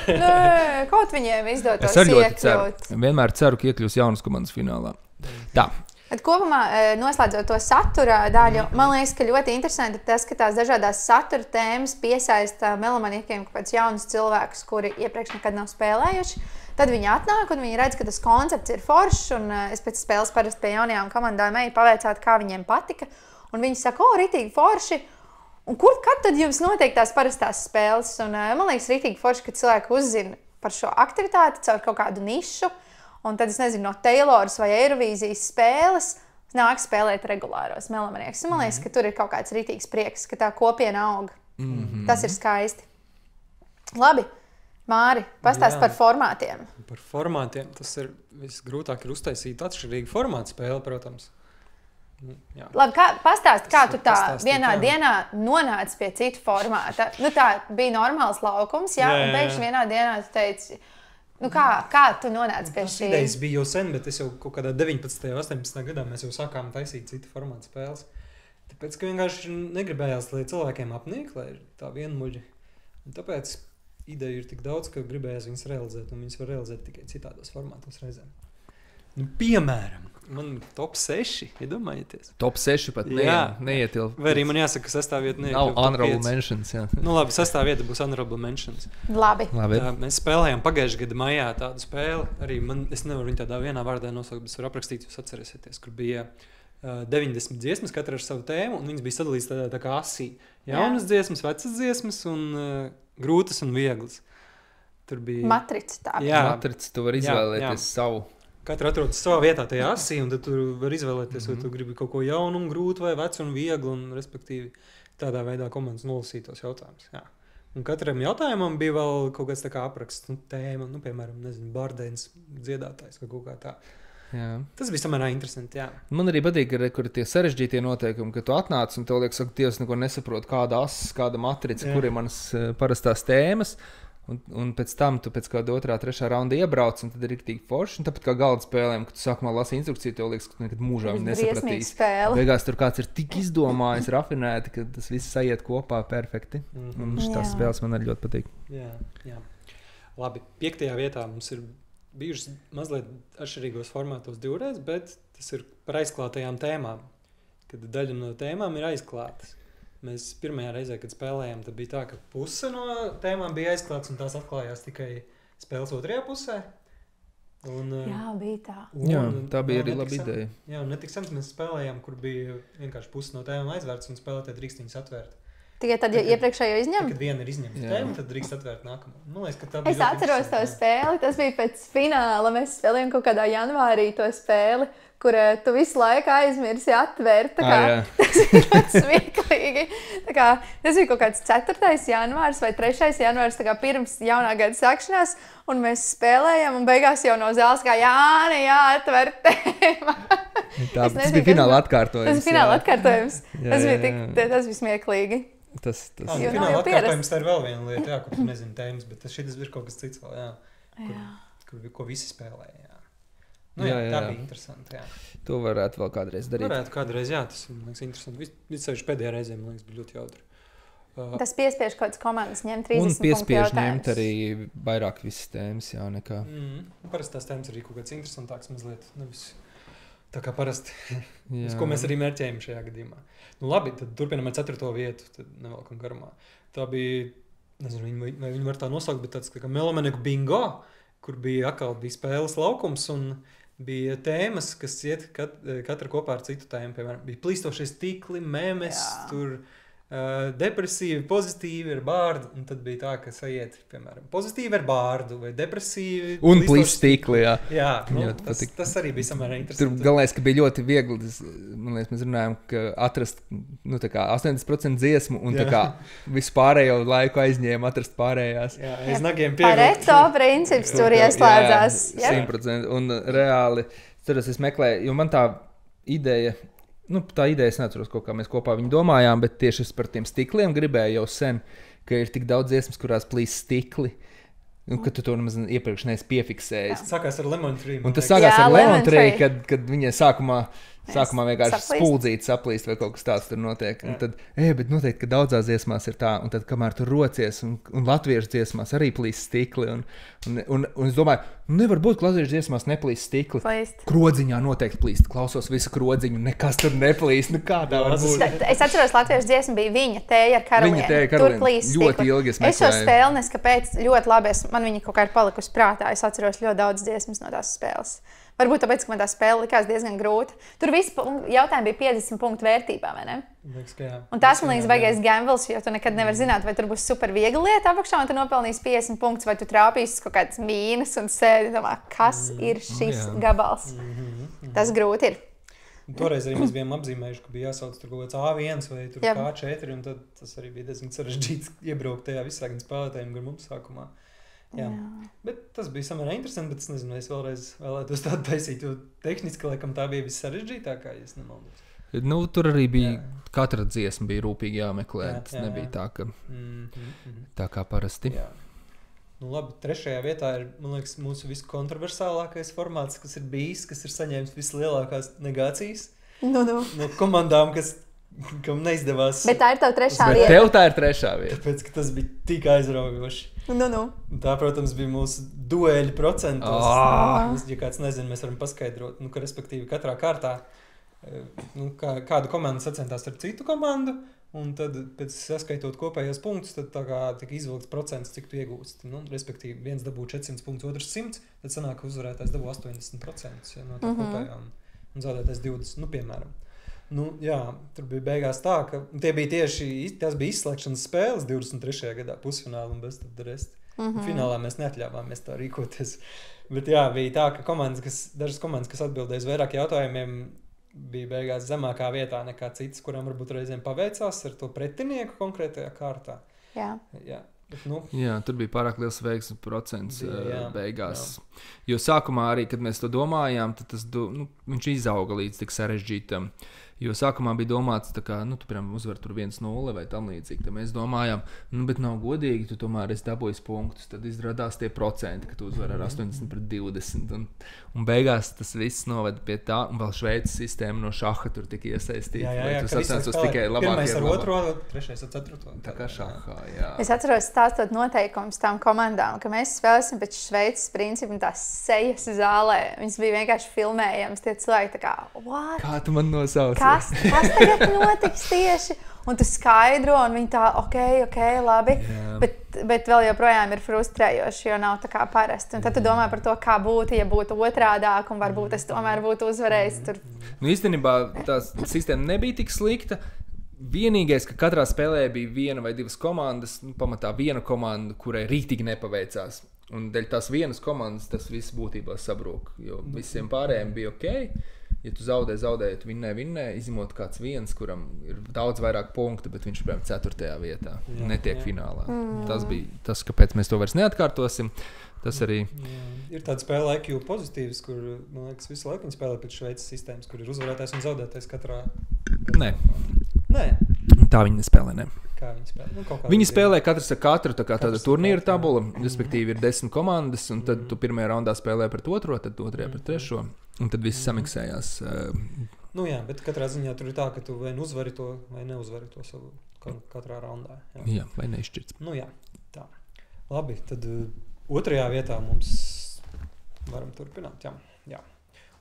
Nē, kaut viņiem izdotos iekļūt. Vienmēr ceru, ka iekļūs jaunas komandas finālā. Tā. Bet kopumā, noslēdzot to satura daļu, man liekas, ka ļoti interesanti tas, ka tās dažādās satura tēmas piesaista melomaniekiem kāds jaunus cilvēkus, kuri iepriekš nekad nav spēlējuši. Tad viņi atnāk un viņi redz, ka tas koncepts ir foršs, un es pēc spēles parasti pie jaunajām komandām eju pavaicāt, kā viņiem patika. Un viņi saka, ritīgi forši. Un kad tad jums notiek tās parastās spēles? Un man liekas, ritīgi forši, ka cilvēki uzzina par šo aktivitāti caur kaut kādu nišu. Un tad, es nezinu, no Tayloras vai Eirovīzijas spēles nāk spēlēt regulāros melomanieks. Man liekas, ka tur ir kaut kāds ritīgs prieks, ka tā kopiena aug. Tas ir skaisti. Labi, Māri, pastāst par formātiem. Par formātiem tas ir visgrūtāk ir uztaisīt atšķirīgu formātu spēli, protams. Jā. Labi, pastāst, kā tu tā vienā dienā nonāci pie citu formāta. Tā bija normāls laukums, un pēkšņi vienā dienā tu teici, kā tu nonāci pie šī? Idejas bija jau sen, bet es jau kaut kādā 19. 18. gadā mēs jau sākām taisīt citu formātu spēles. Tāpēc, ka vienkārši negribējās, lai cilvēkiem apnīk, lai ir tā vienmuļi. Un tāpēc ideja ir tik daudz, ka gribējās viņas realizēt, un viņas var realizēt tikai citādos formātos reizēm. Piemēram, man top 6, iedomājieties. Top 6 pat neietilp. Vai arī man jāsaka, ka sastāvvieta nav honorable mentions, jā. Labi, sastāvvieta būs honorable mentions. Labi. Mēs spēlējām pagājušajā gada maijā tādu spēli. Arī es nevaru viņu tādā vienā vārdā nosaukt, bet es varu aprakstīt, jūs atcerēsieties, kur bija 90 dziesmas, katra ar savu tēmu, un viņas bija sadalīts tādā tā kā asī. Jaunas dziesmas, vecas dziesmas un grūtas un vieglas. Tur bija matrica tā. Jā. Matrica, tu vari izvēlēties savu. Katra atrodas savā vietā tajā asī, un tad tu vari izvēlēties, vai tu gribi kaut ko jaunu un grūtu, vai vecu un vieglu, un respektīvi tādā veidā komandas nolasīt tos jautājumus. Jā. Un katram jautājumam bija vēl kaut kāds tā kā apraksts, tēma, piemēram, Bārdēns dziedātājs vai kaut kā tā. Jā. Tas bija samērā interesanti, jā. Man arī patīk, kur tie sarežģītie noteikumi, ka tu atnāc un tev liekas, ka Dievs neko nesaprot, kāda asa, kāda matrica, kur ir manas parastās tēmas. Un pēc tam tu pēc kāda 2., 3. raunda iebrauc, un tad ir riktīgi forši. Un tāpat kā galda spēlēm, kad tu sākumā lasi instrukciju, tev liekas, ka tu nekad mūžā nesapratīs. Beigās tur kāds ir tik izdomājis, rafinēti, ka tas viss sajiet kopā perfekti. Un tās spēles man arī ļoti patīk. Jā. Labi, 5. vietā mums ir bijušas mazliet atšķirīgos formātos divreiz, bet tas ir par aizklātajām tēmām. Kad daļa no tēmām ir aizklātas. Mēs pirmajā reizē, kad spēlējām, tad bija tā, ka puse no tēmām bija aizklātas un tās atklājās tikai spēles otrajā pusē. Jā, bija tā. Tā bija arī laba ideja. Jā, un netik sen mēs spēlējām, kur bija vienkārši puse no tēmām aizvērts un spēlētāji drīkst viņas atvērt. Tikai tad, ja iepriekšējo izņem? Kad viena ir izņemta tēma, tad drīkst atvērt nākamo. Man liekas, ka tā bija Es atceros to spēli, tas bija pēc fināla. Mēs spēlējām kaut kādā janvārī to spēli, kur tu visu laiku aizmirsi atvērt. Tas ir ļoti smieklīgi. Tas bija kaut kāds 4. janvārs vai 3. janvārs, pirms jaunā gada sākšanās, un mēs spēlējām, un beigās jau no zāles kā jāatver tēma. Tas bija fināla atkārtojums. Tas bija fināla atkārtojums. Tas bija smieklīgi. Fināla atkārtojums tā ir vēl viena lieta, kur tu nezini tēmas, bet šis ir kaut kas cits vēl, ko visi spēlēja. Tā bija interesanti, jā. To varētu vēl kādreiz darīt. Varētu kādreiz, jā, tas man liekas interesanti. Visceļš pēdējā reizē, man liekas, bija ļoti jautri. Tas piespiež kaut kādas komandas ņemt 30 punktu jautājumus. Un piespiež ņemt arī vairāk visas tēmas, jā, nekā. Parasti tās tēmas arī kaut kāds interesantāks mazliet, nevis tā kā parasti, uz ko mēs arī mērķējam šajā gadījumā. Labi, tad turpinam ar 4. vietu, tad nevelkam garumā. Tā bija, nezinu, vai viņi var tā nosaukt, bet tāds kā Melomaneku bingo, kur bija spēles laukums un bija tēmas, kas iet katra kopā ar citu tēmu. Piemēram, bija plīstošie stikli, memes, tur depresīvi, pozitīvi ar bārdu, un tad bija tā, ka sajiet, piemēram, pozitīvi ar bārdu vai depresīvi. Un plīst stikli, jā. Jā, tas arī bija samērā interesanti. Tur galvenais, ka bija ļoti viegli, man liekas, mēs runājam, ka atrast, 80% dziesmu un tā kā visu pārējo laiku aizņēma atrast pārējās. Jā, aiz nagiem pievilkt. Pareto princips tur ieslēdzās. Jā, 100%. Un reāli, es meklēju, jo man tā ideja, tā ideja, es neatceros, kā mēs kopā viņu domājām, bet tieši es par tiem stikliem gribēju jau sen, ka ir tik daudz dziesmas, kurās plīst stikli, ka tu to nemaz iepriekš neesi piefiksējis. Sākās ar Lemon Tree. Un tas sākās ar Lemon Tree, kad viņai sākumā vienkārši spuldzīti saplīst vai kaut kas tāds tur notiek. Un tad, bet noteikti, ka daudzās dziesmās ir tā, un tad, kamēr tu rocies, un latviešu dziesmās arī plīst stikli, un es domāju, nevar būt, ka latviešu dziesmās neplīst stikli. Krodziņā noteikti plīst. Klausos visu krodziņu, nekas tur neplīst. Kā tā var būt? Es atceros, latviešu dziesma bija Viņa tēja ar karalieni. Tur plīst stikli. Ļoti ilgi es meklēju. Es šo spēli neskapēc ļoti labi, man viņa kaut kā ir palikusi prātā. Es atceros ļoti daudz dziesmas no tās spēles. Varbūt tāpēc, ka man tā spēle likās diezgan grūta. Tur visi jautājumi bija 50 punktu vērtībā, vai ne? Liekas, ka jā. Un tās man liekas baigais gambles, jo tu nekad nevar zināt, vai tur būs super viegla lieta apakšā, un tu nopelnīsi 50 punktus, vai tu trāpīsi kaut kādas mīnas un sēdi domā, kas ir šis gabals. Tas grūti ir. Toreiz arī mēs bijām apzīmējuši, ka bija jāsauc tur kaut kāds A1 vai tur K4, un tad tas arī bija diezgan sarežģīts iebraukt tajā visā gan spēlētājiem, gan mums sākumā. Jā. Bet tas bija samērā interesanti, bet es nezinu, vai es vēlreiz vēlētos tādu taisīt, jo tehniski, laikam, tā bija vissarežģītākā, ja es nemaldos. Tur arī bija, katra dziesma bija rūpīgi jāmeklē, tas nebija tā, ka tā kā parasti. Jā. Labi, 3. vietā ir, man liekas, mūsu viskontroversālākais formāts, kas ir bijis, kas ir saņēmis vislielākās negācijas no komandām, kam neizdevās. Bet tā ir tev 3. vieta. Bet tev tā ir 3. vieta. Tāpēc, ka tas bija tik aizraujoši. Tā, protams, bija mūsu dueļu procentos. Ja kāds nezina, mēs varam paskaidrot, ka respektīvi katrā kārtā kādu komandu sacentās ar citu komandu, un tad pēc saskaitot kopējos punktus, tad tā kā tika izvilkts procents, cik tu iegūst. Respektīvi, viens dabū 400 punktus, otrs 100, tad sanāk, ka uzvarētājs dabū 80% no tā kopējā un zaudētājs 20, piemēram. Jā, tur bija beigās tā, ka tās bija izslēgšanas spēles 23. gadā pusfināli un bez tad rest. Finālā mēs neatļāvāmies tā rīkoties. Bet jā, bija tā, ka dažas komandas, kas atbildēja uz vairāk jautājumiem, bija beigās zemākā vietā nekā citas, kurām varbūt reizēm paveicās ar to pretinieku konkrētajā kārtā. Jā. Bet, nu, Jā, tur bija pārāk liels veiksmes procents Jā, beigās. Jo sākumā arī, kad mēs to domājām, tad viņš izauga līdz tik sarežģītam. Jo sākumā bija domāts, tā kā, tu, piemēram, uzvar tur 1-0 vai tam līdzīgi. Tad mēs domājām, bet nav godīgi, tu tomēr esi dabūjis punktus. Tad izrādās tie procenti, ka tu uzvar ar 80-20. Un beigās tas viss noveda pie tā, un vēl Šveices sistēma no šaha tur tika iesaistīta. Jā, tu sacenstos tikai labākie. Pirmais ar otro, trešais ar ceturto. Tā kā šahā, jā. Es atceros stāstot noteikumus tām komandām, ka mēs spēlēsim pēc Šveices principu un tās sejas zālē. Viņas bija vienkārši filmējams, tie cilvēki tā kā, what? Kā tu man nosauci? Kas tagad notiks tieši? Un tu skaidro, un viņi tā, ok, labi. Bet vēl joprojām ir frustrējoši, jo nav tā kā parasti. Un tad tu domā par to, kā būtu, ja būtu otrādāk, un varbūt es tomēr būtu uzvarējis tur. Īstenībā tā sistēma nebija tik slikta. Vienīgais, ka katrā spēlē bija viena vai divas komandas, pamatā viena komanda, kurai rītīgi nepaveicās. Un dēļ tās vienas komandas tas viss būtībā sabrūk, jo visiem pārējiem bija ok. Ja tu zaudēji, tu vinnēji, izņemot kāds viens, kuram ir daudz vairāk punktu, bet viņš ir 4. vietā, netiek finālā. Tas bija tas, kāpēc mēs to vairs neatkārtosim. Tas arī... Ir tāda spēle IQ pozitīvas, kur, man liekas, visu laiku viņi spēlē pēc Šveices sistēmas, kur ir uzvarētājs un zaudētājs katrā... Nē. Tā viņi nespēlē, ne. Kā viņi spēlē? Viņi spēlē katrs ar katru, tā kā tāda turnīra tabula, respektīvi ir 10 komandas, un tad tu pirmajā raundā spēlē pret otro, tad otrajā pret trešo, un tad viss samiksējās. Jā, bet katrā ziņā tur ir tā, ka tu vai uzvari to, vai neuzvari to savu katrā raundā. Jā, vai neizšķirts. Jā, tā. Labi, tad otrajā vietā mums varam turpināt, jā.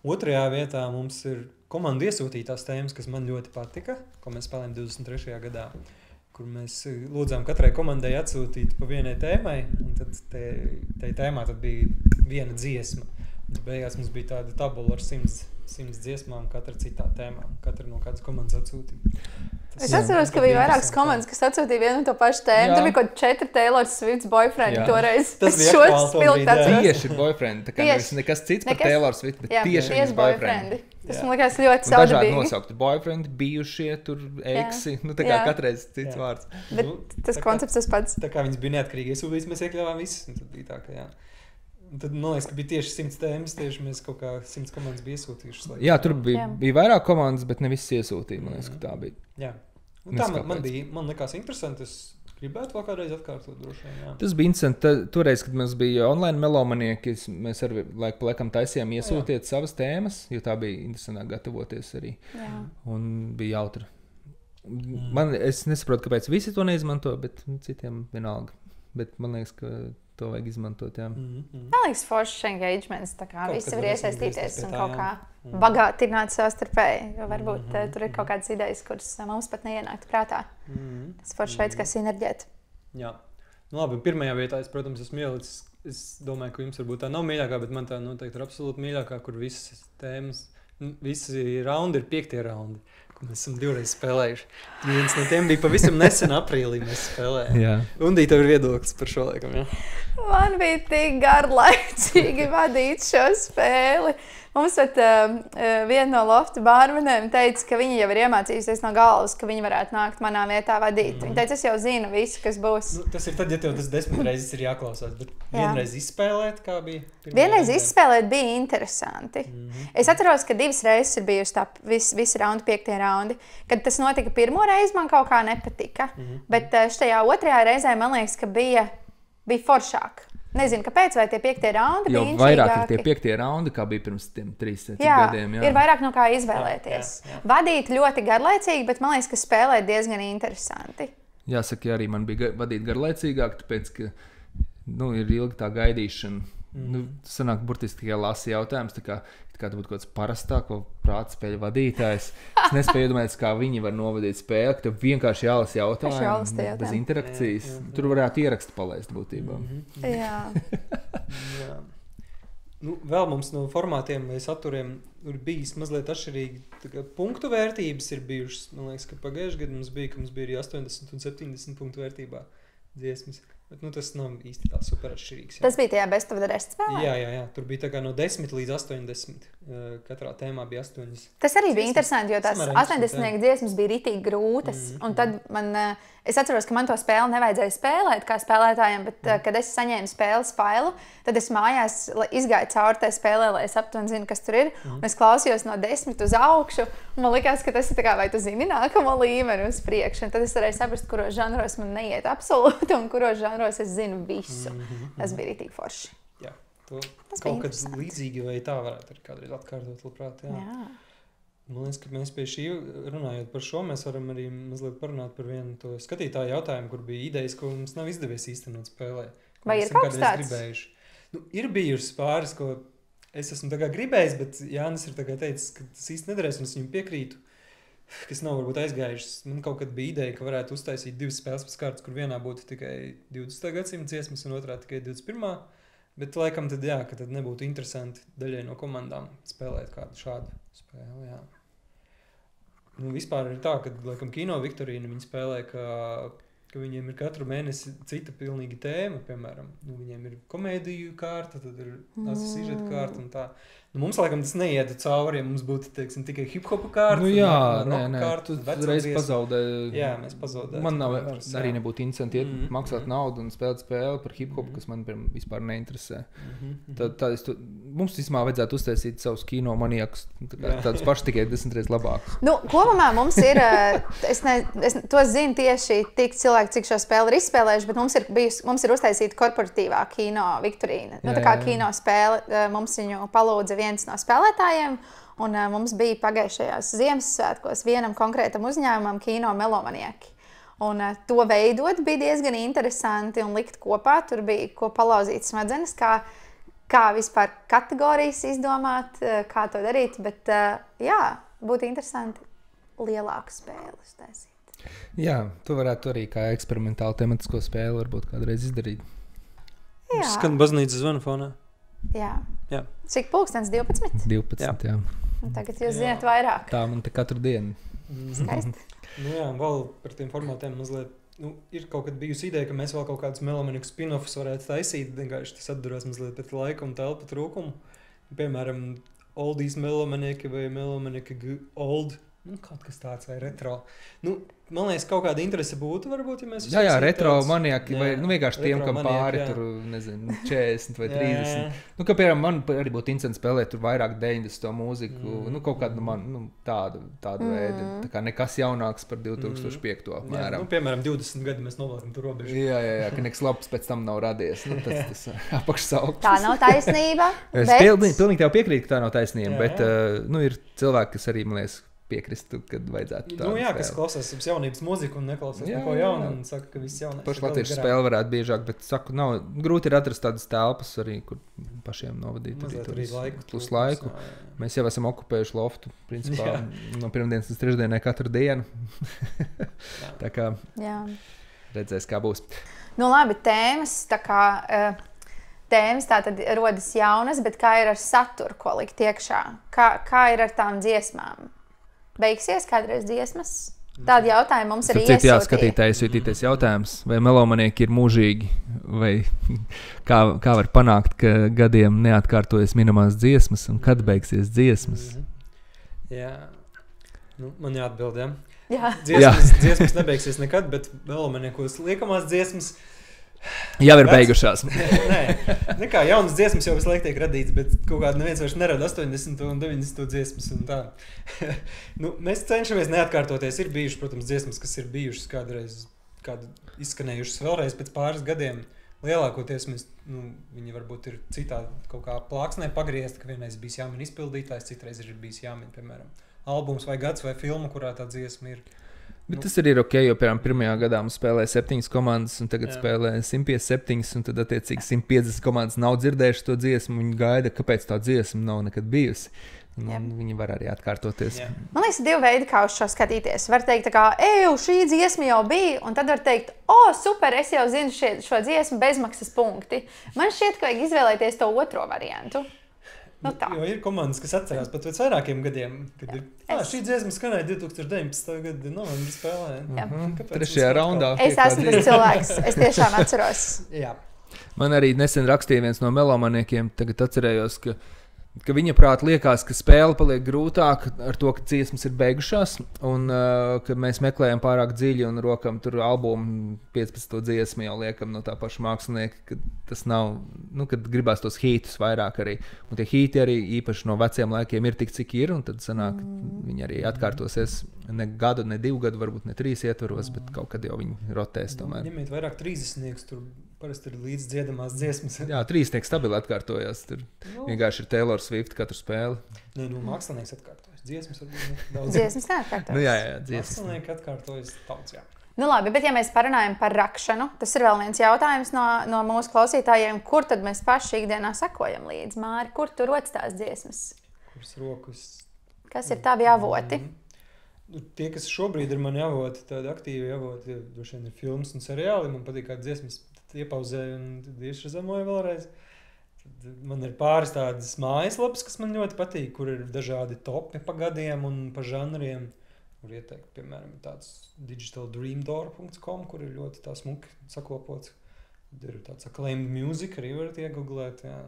Otrajā vietā mums ir komandu iesūtītās tēmas, kas man ļoti patika, ko mēs spēlējam 23. gadā, kur mēs lūdzām katrai komandai atsūtīt pa vienai tēmai, un tad tai tēmā tad bija viena dziesma. Beigās mums bija tāda tabula ar 100 dziesmām, katra citā tēmā, katra no kādas komandas atsūtīja. Es atceros, ka bija vairākas komandas, kas atsūtīja vienu un to pašu tēmu. Tur bija kaut 4 Taylor Swift's boyfriend toreiz. Tas es šo spilgt atceros. Tieši boyfriend, tā kā nekas cits par Taylor Swift, bet tieši viņas boyfriend. Tas man likās ļoti saudabīgi. Dažādi nosaukti boyfriend, bijušie, tur eksi, tā kā katreiz cits vārds. Bet tas koncepts tas pats. Tā kā viņas bija neatkarīgi iesūtītas, mēs iekļāvām visas, un tad bija tā, ka Un tad, man liekas, ka bija tieši 100 tēmas, tieši mēs kaut kā 100 komandas bija iesūtījušas. Jā, tur bija vairāk komandas, bet ne visas iesūtīja, man liekas, ka tā bija. Jā. Un tā man likās interesanti, es gribētu vēl kādreiz atkārtot droši vien, jā. Tas bija interesanti, toreiz, kad mums bija online melomanieki, mēs arī laiku pa laikam taisījām iesūtiet savas tēmas, jo tā bija interesantāk gatavoties arī. Jā. Un bija jautri. Es nesaprotu, kāpēc visi to neizmanto, bet citiem vienalga. Bet man liekas, ka to vajag izmantot, jā. Man liekas, foršs engagements, tā kā visi var iesaistīties un kaut kā bagātināt savstarpēji, jo varbūt tur ir kaut kādas idejas, kuras mums pat neienāktu prātā. Tas foršs veids, kā sinerģēt. Jā. Nu labi, pirmajā vietā es, protams, esmu ielicis. Es domāju, ka jums varbūt tā nav mīļākā, bet man tā noteikti ir absolūti mīļākā, kur visas tēmas, visi raundi ir 5. raundi, ko mēs esam 2 reizes spēlējuši. Viens no tiem bija pavisam nesen aprīlī mēs spēlējām. Jā. Undī, tev ir viedoklis par šo laikam, jā? Man bija tik garlaicīgi vadīt šo spēli. Mums pat viena no lofta bārmenēm teica, ka viņi jau ir iemācījusies no galvas, ka viņi varētu nākt manā vietā vadīt. Viņa teica, es jau zinu visu, kas būs. Nu, tas ir tad, ja tev tas 10 reizes ir jāklausās, bet vienreiz izspēlēt, kā bija? Vienreiz izspēlēt bija interesanti. Es atceros, ka 2 reizes ir bijusi tā visi raundi, 5. raundi. Kad tas notika pirmo reizi, man kaut kā nepatika. Bet šajā 2. reizē man liekas, ka bija foršāk. Nezinu, kāpēc, vai tie 5. raundi bija inčīgāki. Jo vairāk ir tie 5. raundi, kā bija pirms tiem 3 gadiem. Jā, ir vairāk no kā izvēlēties. Jā. Vadīt ļoti garlaicīgi, bet man liekas, ka spēlēt diezgan interesanti. Jāsaka, arī man bija vadīt garlaicīgāk, tāpēc, ka ir ilgi tā gaidīšana. Sanāk burtiski tikai lasi jautājums, tā kā tu būtu kaut kāds parastāko prātspēļu vadītājs. Es nespēju iedomāties, kā viņi var novadīt spēli, ka tev vienkārši jālasa jautājumi, bez interakcijas. Tur varētu ierakstu palaist būtībā. Jā. Jā. Nu, vēl mums no formātiem vai saturiem ir bijis mazliet atšķirīgi. Punktu vērtības ir bijušas. Man liekas, ka pagājušajā gadā mums bija arī 80 un 70 punktu vērtībā dziesmas. Bet, tas nav īsti tā super atšķirīgs. Tas bija tajā Best of the Rest spēlē? Jā. Tur bija tā kā no 10 līdz 80. Katrā tēmā bija 8. Tas arī bija interesanti, jo tās 80. dziesmas bija ritīgi grūtas. Un tad es atceros, ka man to spēli nevajadzēja spēlēt kā spēlētājiem, bet kad es saņēmu spēles failu, tad es mājās izgāju cauri tai spēlē, lai es aptuveni zinu, kas tur ir. Un es klausījos no 10 uz augšu. Un man likās, ka tas ir tā kā, vai tu zini nākamo līmeni uz priekšu. Un tad es varēju saprast, kuros žanros man neiet absolūti un kuros žanros es zinu visu. Tas bija ritīgi forši. Jā, tas kaut kad līdzīgi vai tā varētu arī kādreiz atkārtot, labprāt. Jā. Man liekas, ka mēs pie šī runājot par šo, mēs varam arī mazliet parunāt par vienu to skatītāju jautājumu, kur bija idejas, ko mums nav izdevies īstenot spēlē. Vai ir kaut kas tāds? Ir bijušas pāris, ko es esmu tā kā gribējis, bet Jānis ir tā kā teicis, ka tas īsti nedarēs, un es viņam piekrītu, kas nav varbūt aizgājušas. Man kaut kad bija ideja, ka varētu uztaisīt 2 spēles pēc kārtas, kur vienā būtu tikai 20. gadsimta dziesmas un otrā tikai 21. Bet laikam tad jā, ka tad nebūtu interesanti daļai no komandām spēlēt kādu šādu spēli, jā. Vispār ir tā, ka laikam Kino Viktorīna viņi spēlē, ka viņiem ir katru mēnesi cita pilnīgi tēma, piemēram. Viņiem ir komēdiju kārta, tad ir sižeta kārta un tā. Mums laikam tas neietu cauri, ja mums būtu, teiksim, tikai hip-hopa kārta. Tu reiz pazaudēji. Jā, mēs pazaudējām. Man nav arī nebūtu interesanti maksāt naudu un spēlēt spēli par hip-hopu, kas man vispār neinteresē. Mums vismā vajadzētu uztaisīt savus kino maniakus, tādus paši tikai 10 reizes labākus. Kopumā mums ir, es to zinu tieši tik cilvēki, cik šo spēli ir izspēlējuši, bet mums ir uztaisīta korporatīvā Kino Viktorīna. Tā kā kino spēle, mums viņu palūdza viens no spēlētājiem, un mums bija pagājušajās Ziemassvētkos vienam konkrētam uzņēmumam Kino Melomanieki. Un to veidot bija diezgan interesanti un likt kopā. Tur bija ko palauzīt smadzenes, kā vispār kategorijas izdomāt, kā to darīt, bet jā, būtu interesanti lielāku spēli uztaisīt. Jā, tu varētu arī kā eksperimentālu tematisko spēli varbūt kādreiz izdarīt. Jā. Skan baznīcas zvanu fonā. Jā. Cik 12? 12, jā. Un tagad jūs zināt vairāk. Tā man te katru dienu. Skaisti. Vēl par tiem formātiem mazliet. Ir kaut kad bijusi ideja, ka mēs vēl kaut kādus melomaniku spin-offus varētu taisīt. Vienkārši tas atdurās mazliet pēc laika un telpa trūkumu. Piemēram, Oldies melomanieki vai melomanieki old. Kaut kas tāds vai retro. Man liekas, kaut kāda interese būtu, varbūt, ja mēs... Jā, retro maniaki vai vienkārši tiem, kam pāri tur, nezinu, 40 vai 30. Kā piemēram, man arī būtu interesanti spēlēt tur vairāk 90 mūziku, kaut kādu tādu veidu, tā kā nekas jaunāks par 2005. apmēram. Piemēram, 20 gadi mēs novēram tur robežu. Jā, ka nekas labs pēc tam nav radies. Tas apakšsaukums. Tā nav taisnība, bet... Es pilnīgi tev piekrītu, ka tā nav taisnība, bet ir cilvēki, kas arī, man liekas, piekristu, kad vajadzētu tādu spēli. Kas klausās jaunības mūziku un neklausās neko jaunu un saka, ka viss jaunais. Paši latviešu spēle varētu biežāk, bet saku, nav grūti ir atrast tādas telpas arī, kur pašiem novadīt arī plus laiku. Mēs jau esam okupējuši loftu, principā, no pirmdienas līdz trešdienai katru dienu. Tā kā redzēs, kā būs. Labi, tēmas, tēmas tā tad rodas jaunas, bet kā ir ar saturu, ko likt iekšā? Kā ir ar tām dziesmām? Beigsies kādreiz dziesmas? Tādi jautājumi mums arī iesūtīja. Jā, skatītājs jūtīties jautājums, vai melomanieki ir mūžīgi, vai kā var panākt, ka gadiem neatkārtojas minamās dziesmas, un kad beigsies dziesmas? Jā, man jāatbild, jā? Dziesmas nebeigsies nekad, bet melomaniekos liekamās dziesmas jau ir beigušās. Nē, kā jaunas dziesmas jau visu laiku tiek radīts, bet kaut kāda neviens vairs nerada 80 un 90 dziesmas un tā. Mēs cenšamies neatkārtoties. Ir bijuši, protams, dziesmas, kas ir bijušas kādreiz izskanējušas vēlreiz pēc pāris gadiem. Lielākoties viņi varbūt ir citā kaut kā plāksnē pagriezti, ka vienreiz bijis jāmin izpildītājs, citreiz ir bijis jāmin, piemēram, albums vai gads vai filma, kurā tā dziesma ir. Bet tas arī ir ok, jo, piemēram, pirmajā gadā mums spēlēja 7 komandas, un tagad spēlē 157, un tad, attiecīgi, 150 komandas nav dzirdējuši to dziesmu, viņi gaida, kāpēc tā dziesma nav nekad bijusi. Viņi var arī atkārtoties. Man liekas, ir 2 veidi, kā uz šo skatīties. Var teikt, šī dziesma jau bija, un tad var teikt, super, es jau zinu šo dziesmu bezmaksas punkti. Man šķiet, ka vajag izvēlēties to otro variantu. Nu tā. Jo ir komandas, kas atcerās pat pēc vairākiem gadiem, kad ir, šī dziesma skanēja 2019. gada novembrī spēlē. Trešajā raundā. Es esmu tas cilvēks, es tiešām atceros. Jā. Man arī nesen rakstīja viens no melomaniekiem, tagad atcerējos, ka viņa prāt liekas, ka spēle paliek grūtāk ar to, ka dziesmas ir beigušās, un ka mēs meklējam pārāk dziļi un rokam tur albumu 15. dziesmu jau liekam no tā paša mākslinieka, ka tas nav, kad gribās tos hītus vairāk arī. Un tie hīti arī īpaši no veciem laikiem ir tik, cik ir, un tad sanāk, viņi arī atkārtosies ne gadu, ne 2 gadu, varbūt ne 3 ietvaros, bet kaut kad jau viņi rotēs tomēr. Ņemiet vairāk 30-nieks, tur parasti ir līdz dziedamās dziesmas. Jā, 30-nieks stabili atkārtojās, tur vienkārši ir Taylor Swift katru spēli. Nē, mākslinieks atkārtojas. Dziesmas varbūt daudz. Dziesmas neatkārtojas. Jā, dziesmas. Mākslinieki atkārtojas daudz, jā. Nu labi, bet ja mēs parunājam par rakšanu, tas ir vēl viens jautājums no mūsu klausītājiem, kur tad mēs paši ikdienā sekojam līdzi? Māri, kur tu rodas tās dziesmas? Kuras rokas? Kas ir tavi avoti? Tie, kas šobrīd ir mani avoti, tādi aktīvi avoti, droši vien ir filmas un seriāli, man patīk kā dziesmas, tad iepauzēju un tad iešrazamoju vēlreiz. Tad man ir pāris tādas mājaslapas, kas man ļoti patīk, kur ir dažādi topi pa gadiem un pa žanriem. Kur ieteikt, piemēram, tāds digitaldreamdoor.com, kur ir ļoti tā smuki sakopots. Tad ir tāds acclaimed music, arī varat iegooglēt, jā.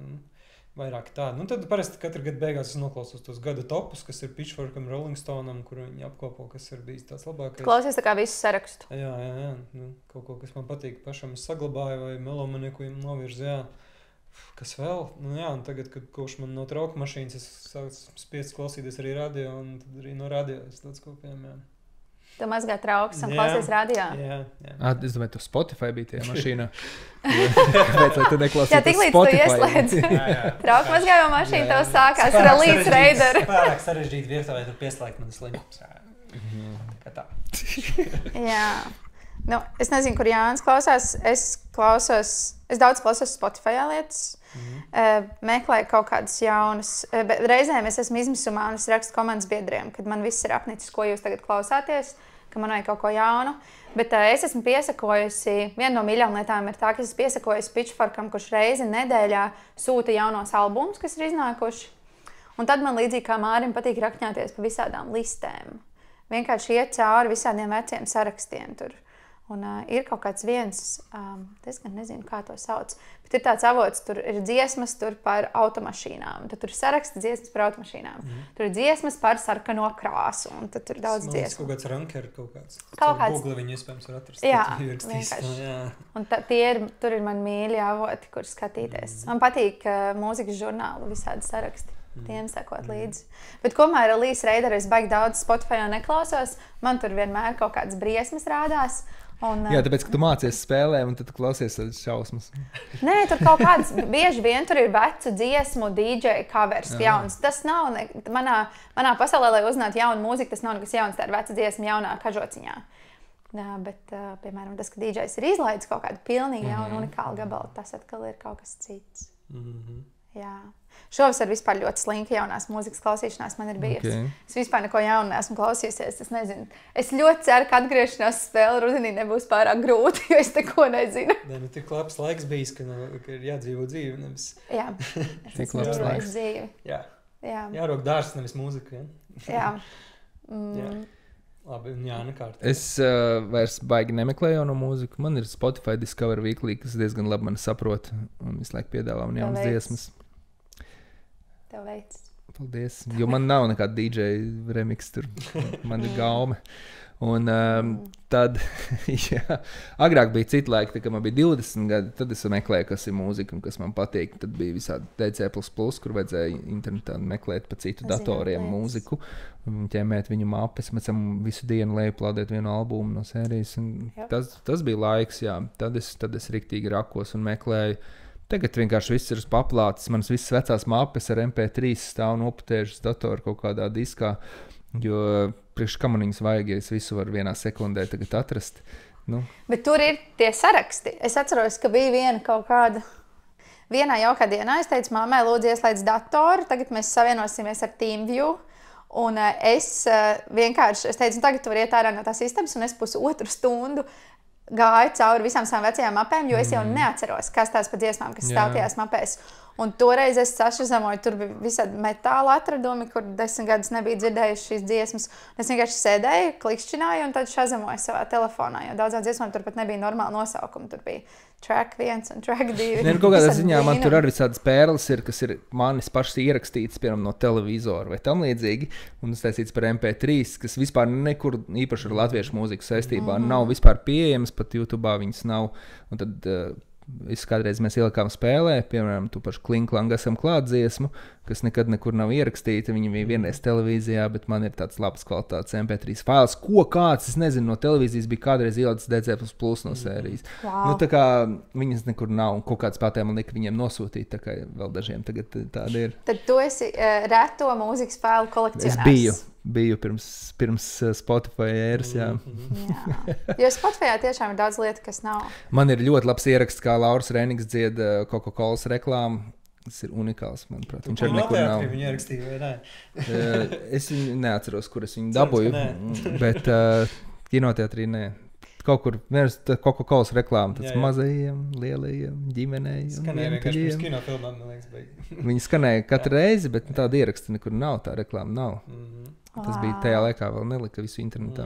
Vairāk tādi. Tad parasti katru gadu beigās es noklausos tos gada topus, kas ir Pitchforkam, Rolling Stoneam, kur viņi apkopo, kas ir bijis tāds labākais. Klausies tā kā visu sarakstu. Jā. Kaut ko, kas man patīk, pašam es saglabāju vai melomaniku novirzu, jā. Kas vēl? Un tagad, kad kopš man no trauka mašīnas, es spiestu klausīties arī radio, un tad arī no radio es daudz kopējām, jā. Tu mazgā trauks un klausies radio? Jā. Es domāju, tu Spotify bija tajā mašīnā. Kāpēc, lai tu neklausītos Spotify? Jā, tik līdz tu ieslēdz trauku mazgājumu mašīnu, tev sākās Release Raider. Pārāk sarežģīti virtuvē, tur pieslēgt manas sliņas. Kā tā. Jā. Es nezinu, kur Jānis klausās. Es daudz klausos Spotify lietas. Meklēju kaut kādas jaunas. Bet reizēm es esmu izmisumā un es rakstu komandas biedriem, kad man viss ir apnicis, ko jūs tagad klausāties, ka man vajag kaut ko jaunu. Bet es esmu piesakojusi, viena no mīļām lietām ir tā, ka es esmu piesakojusi Pitchforkam, kurš reizi nedēļā sūta jaunos albumus, kas ir iznākuši. Un tad man līdzīgi kā Mārim patīk rakņāties pa visādām listēm. Vienkārši iet cauri visādiem veciem sarakstiem tur. Un ir kaut kāds viens, es gan nezinu, kā to sauc, bet ir tāds avots, tur ir dziesmas par automašīnām. Tad tur ir saraksts dziesmas par automašīnām. Tur ir dziesmas par sarkano krāsu, un tad tur ir daudz dziesmu. Kaut kāds ranker, kaut kāds. Google viņi iespējams var atrast. Jā, vienkārši. Un tur ir man mīļi avoti, kur skatīties. Man patīk mūzikas žurnālu visādi saraksti. Tiem sekot līdzi. Bet kopumā Release Raider es baigi daudz Spotify neklausos. Man tur vienmēr kaut kādas briesmas rādās. Jā, tāpēc, ka tu mācies spēlē un tad tu klausies šausmas. Nē, tur kaut kāds, bieži vien tur ir vecu dziesmu, DJ covers jauns. Tas nav, manā pasaulē, lai uzzinātu jaunu mūziku, tas nav nekas jauns, tā ir veca dziesma jaunā kažociņā. Bet, piemēram, tas, ka DJs ir izlaidis kaut kādu pilnīgi jaunu unikālu gabalu, tas atkal ir kaut kas cits. Jā. Šovasar vispār ļoti slinka jaunās mūzikas klausīšanās man ir bijusi. Es vispār neko jaunu neesmu klausījusies. Es nezinu. Es ļoti ceru, ka atgriešanās spēle rudenī nebūs pārāk grūti, jo es neko nezinu. Nē, tik labs laiks bijis, ka ir jādzīvo dzīvi, nevis... Jā, es esmu dzīvojis dzīvi. Jā. Jārok dārs, nevis mūzika, Jā. Labi, un Jāna kārtā. Es vairs baigi nemeklēju no mūziku. Man ir Spotify Discover Weekly, kas diezgan labi mani saprot un visu laiku piedāvā man jaunas dziesmas. Tev veids. Paldies, jo man nav nekāda DJ remix tur, man ir gaume. Un tad, agrāk bija cita laika, kad man bija 20 gadi, tad es meklēju, kas ir mūzika un kas man patīk. Tad bija visādi DC++, kur vajadzēja internetā meklēt pa citu datoriem mūziku, ķemēt viņu mapes, mēs visu dienu lejuplādēt vienu albumu no sērijas. Tas bija laiks, jā. Tad es riktīgi rakos un meklēju. Tagad vienkārši viss ir uz paplātes, manas visas vecās mapes ar MP3 stāv noputējušas datoru kaut kādā diskā, jo priekš kam man viņas vajag, ja es visu varu vienā sekundē tagad atrast. Bet tur ir tie saraksti. Es atceros, ka bija vienā jaukā dienā, es teicu mammai, lūdzu ieslēdz datoru, tagad mēs savienosimies ar TeamView. Un es teicu, tagad tu vari iet ārā no tās sistēmas, un es pusotru stundu gāju cauri visām savām vecajām mapēm, jo es jau neatceros, kas tās pa dziesmām, kas stāv tajās mapēs. Un toreiz es sašazamoju, tur bija visādi metāla atradumi, kur 10 gadus nebija dzirdējuši šīs dziesmas. Es vienkārši sēdēju, klikšķināju un tad šazamoju savā telefonā, jo daudzām dziesmām tur pat nebija normāla nosaukuma. Tur bija track 1 un track 2. Ne, kaut kādā ziņā man tur arī visādas pērles ir, kas ir manis pašas ierakstītas, piemēram, no televizora vai tam līdzīgi, un tas taisīts par MP3, kas vispār nekur īpaši ar latviešu mūziku saistībā nav vispār pieejamas, pat YouTube'ā viņas nav, un tad kādreiz mēs ielikām spēlē, piemēram, tu pašu Klinklang esam klāt dziesmu, kas nekad nekur nav ierakstīta, viņa bija vienreiz televīzijā, bet man ir tāds labs kvalitātes MP3 fails, ko kāds, es nezinu, no televīzijas bija kādreiz ielicis DC++ no sērijas. Wow. Nu, tā kā viņas nekur nav, un kaut kāds patē man lika viņiem nosūtīt, tā kā vēl dažiem tagad tāda ir. Tad tu esi reto mūzikas failu kolekcionārs. Es biju pirms Spotify ēras, jā. Jo Spotify tiešām ir daudz lietu, kas nav. Man ir ļoti labs ieraksts, kā Lauris Reniks dzied Coca-Colas reklāmu. Tas ir unikāls, manuprāt. Viņš arī nekur nav. Viņu ierakstīja, vai ne? Es neatceros, kur es viņu dabūju, bet kinoteatrī nē. Kaut kur vienkārši Coca-Colas reklāma, tāds mazajiem, lielajiem, ģimenei. Skanēja vienkārši pirms kinofilmām, man liekas, Viņi skanēja katru reizi, bet tāda ieraksta nekur nav, tā reklāma nav. Tas bija tajā laikā vēl nelika visu internetā.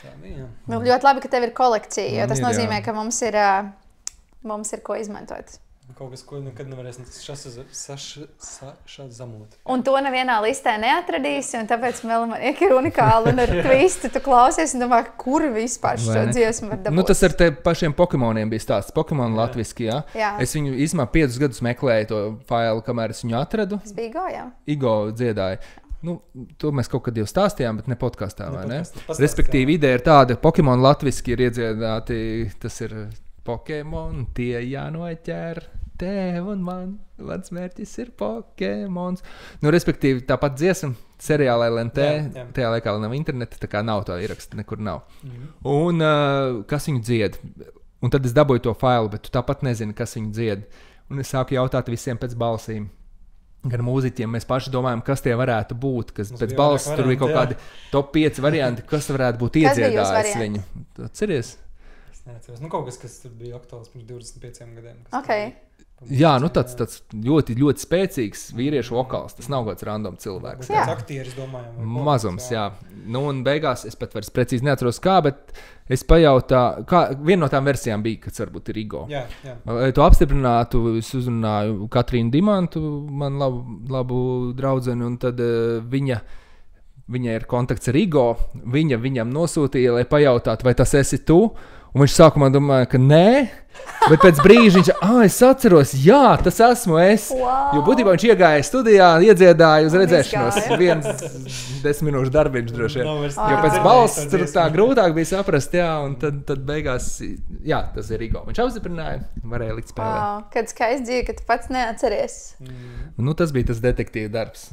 Tā bija. Ļoti labi, ka tev ir kolekcija, jo tas nozīmē, ka mums ir ko izmantot. Kaut kas, ko nekad nevarēs šādi zamot. Un to nevienā listē neatradīsi, un tāpēc Melamanieki ir unikāli, un ar twistu tu klausies un domā, kur vispār šo dziesmu var dabūt. Nu, tas ar te pašiem Pokemoniem bija stāsts. Pokemon latviski, jā. Es viņu īsumā 5 gadus meklēju to failu, kamēr es viņu atradu. Tas bija Igo, jā. Igo dziedāja. Nu, to mēs kaut kad jau stāstījām, bet ne podkastā, vai ne? Respektīvi, ideja ir tāda, Pokemon latviski ir iedziedāti, tas ir Pokemon, tie jānoķer tev un mans mērķis ir Pokemons. Nu, respektīvi, tāpat dziesma seriālā LNT, tajā laikā vēl nav interneta, tā kā nav to ieraksta, nekur nav. Un kas viņu dzied? Un tad es dabūju to failu, bet tu tāpat nezini, kas viņu dzied. Un es sāku jautāt visiem pēc balsīm. Gan mūziķiem, mēs paši domājam, kas tie varētu būt, kas pēc balss tur bija kaut kādi top 5 varianti, kas varētu būt iedziedājis viņu. Atceries? Es neatceros. Nu, kaut kas tur bija aktuāls pirms 25 gadiem. Okay. Jā, nu tāds ļoti, ļoti spēcīgs vīriešu vokāls. Tas nav kāds random cilvēks. Tāds aktieris, domājam. Mazums, jā. Nu, un beigās es pat vairs precīzi neatceros kā, bet es pajautāju, viena no tām versijām bija, kas varbūt ir Igo. Jā. Lai to apstiprinātu, es uzrunāju Katrīnu Dimantu, man labu draudzeni, un tad viņa ir kontakts ar Igo. Viņa viņam nosūtīja, lai pajautātu, vai tas esi tu. Un viņš sākumā domāja, ka nē, bet pēc brīža viņš es atceros, jā, tas esmu es. Wow. Jo būtībā viņš iegāja studijā, iedziedāja uz redzēšanos. 10 minūšu darbiņš droši vien. Jo pēc balss tur tā grūtāk bija saprast, jā, un tad beigās, jā, tas ir Igo. Viņš apstiprināja, varēja likt spēlēt. Wow, kad skaisti dzīve, ka tu pats neatceries. Nu, tas bija tas detektīva darbs.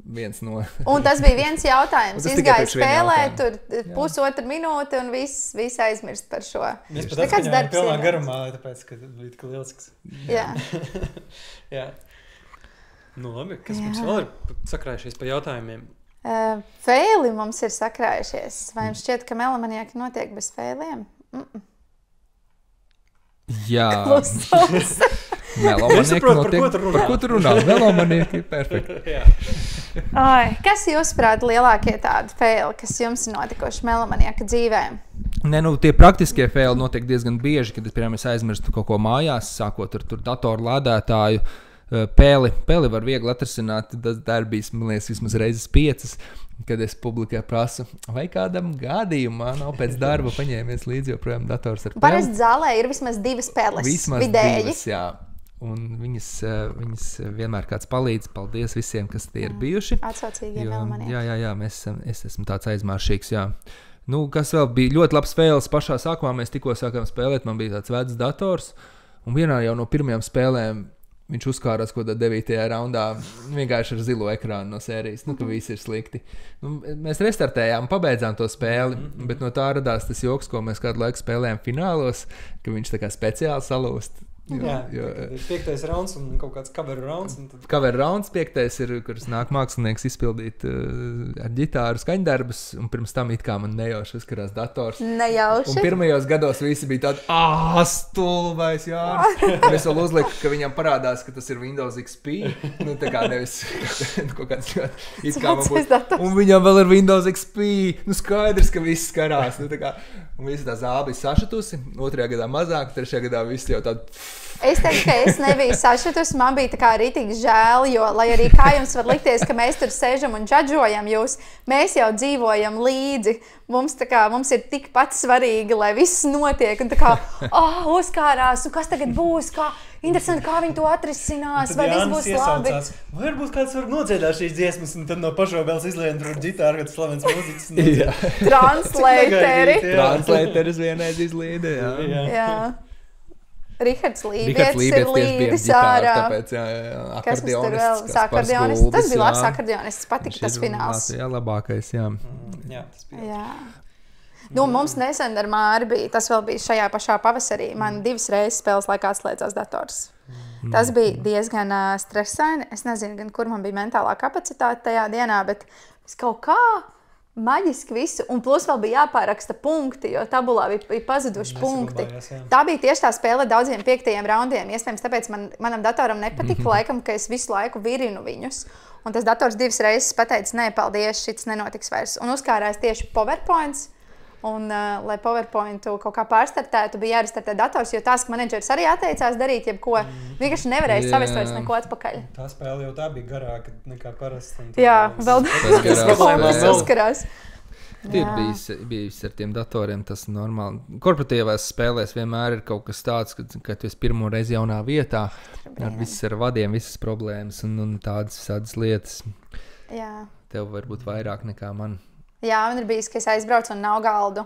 Viens no. Un tas bija viens jautājums. Izgāja spēlēt, tur pusotru minūti un viss aizmirst par šo. Mēs pat atskaņājām pilnā garumā, tāpēc, ka bija tik lielisks. Jā. Jā. Nu labi, kas mums vēl ir sakrājušies pa jautājumiem? Feili mums ir sakrājušies. Vai jums šķiet, ka Melamanieki notiek bez feiliem? Jā. Klusums. Melomanieki notiek. Par ko tu runā? Melomanieki, perfekti. Kas jūsuprāt lielākie tādi feili, kas jums ir notikuši Melamanieka dzīvēm? Ne, nu, tie praktiskie feili notiek diezgan bieži, kad es aizmirstu kaut ko mājās, sākot ar datoru lādētāju. Pēli var viegli atrasināt, tas darbīs, man liekas, vismaz reizes 5, kad es publikai prasu, vai kādam gadījumā nav pēc darba paņēmies līdzi joprojām dators ar pēli. Parasti zālē ir vismaz 2 spēles, vismaz vidēji. 2, jā. Un viņas vienmēr kāds palīdz. Paldies visiem, kas tie ir bijuši. Atsaucīgiem Melamanieki. Jā, es esmu tāds aizmāršīgs, jā. Nu, kas vēl bija ļoti labs spēles pašā sākumā, mēs tikko sākām spēlēt, man bija tāds vecs dators, un vienā jau no pirmajām spēlēm viņš uzkārās kaut kādā 9. raundā vienkārši ar zilo ekrānu no sērijas, nu, ka viss ir slikti. Nu, mēs restartējām, pabeidzām to spēli, bet no tā radās tas joks, ko mēs kādu laiku spēlējām finālos, ka viņš tā kā speciāli salūst. Jā, ir 5. rauns un kaut kāds cover rauns. Tad... Cover rauns 5. ir, kuras nāk mākslinieks izpildīt ar ģitāru skaņdarbus, un pirms tam it kā man nejauši uzkarās dators. Nejauši? Un pirmajos gados visi bija tādi, stulbais, jā. Un es vēl uzliku, ka viņam parādās, ka tas ir Windows XP. Nu, tā kā nevis kaut kāds ļoti it kā man būtu. Un viņam vēl ir Windows XP. Nu, skaidrs, ka viss skarās. Nu, tā kā, un visi tā zāba ir sašutusi. 2. gadā mazāk, 3. gadā viss jau tādu... Es teiktu, ka es nebiju sašutusi, man bija tā kā ritīgi žēl, jo, lai arī kā jums var likties, ka mēs tur sēžam un džadžojam jūs, mēs jau dzīvojam līdzi. Mums ir tikpat svarīgi, lai viss notiek, un tā kā, uzkārās, un kas tagad būs, kā interesanti, kā viņi to atrisinās, vai viss būs labi. Vai varbūt kāds var nodziedāt šīs dziesmas, un tad no pašobēles izlien tur ģitāru, kad slavens mūziķis. Translateri. Translateri vienreiz izlīda, jā. Rihards Lībietis ir līdis ārā. Tāpēc, kas mums tur vēl? Akordeonists. Tas bija labs akordeonists. Patika tas fināls. Jā, labākais, jā. Jā, tas bija. Jā. Nu, mums nesen ar Māri bija, tas vēl bija šajā pašā pavasarī. Man 2 reizes spēles laikā atslēdzās dators. Tas bija diezgan stresaini. Es nezinu, gan kur man bija mentālā kapacitāte tajā dienā, bet es kaut kā maģiski visu, un plus vēl bija jāpāraksta punkti, jo tabulā bija pazuduši punkti. Tā bija tieši tā spēle daudziem 5. raundiem. Iespējams, tāpēc manam datoram nepatika laikam, ka es visu laiku virinu viņus. Un tas dators 2 reizes pateica, nē, paldies, šits nenotiks vairs. Un uzkārās tieši PowerPoints. Un, lai PowerPointu kaut kā pārstartētu, bija jārestartē dators, jo task managers arī atteicās darīt jebko. Vienkārši nevarēja savest vairs neko atpakaļ. Tā spēle jau tā bija garāka nekā parasti. Jā, vēl daudz uzkarās. Ir bijis ar tiem datoriem, tas normāli. Korporatīvās spēlēs vienmēr ir kaut kas tāds, kad tu esi pirmo reizi jaunā vietā, ar vadiem, visas problēmas un tādas lietas. Jā. Tev varbūt vairāk nekā man. Jā, man ir bijis, ka es aizbraucu un nav galdu.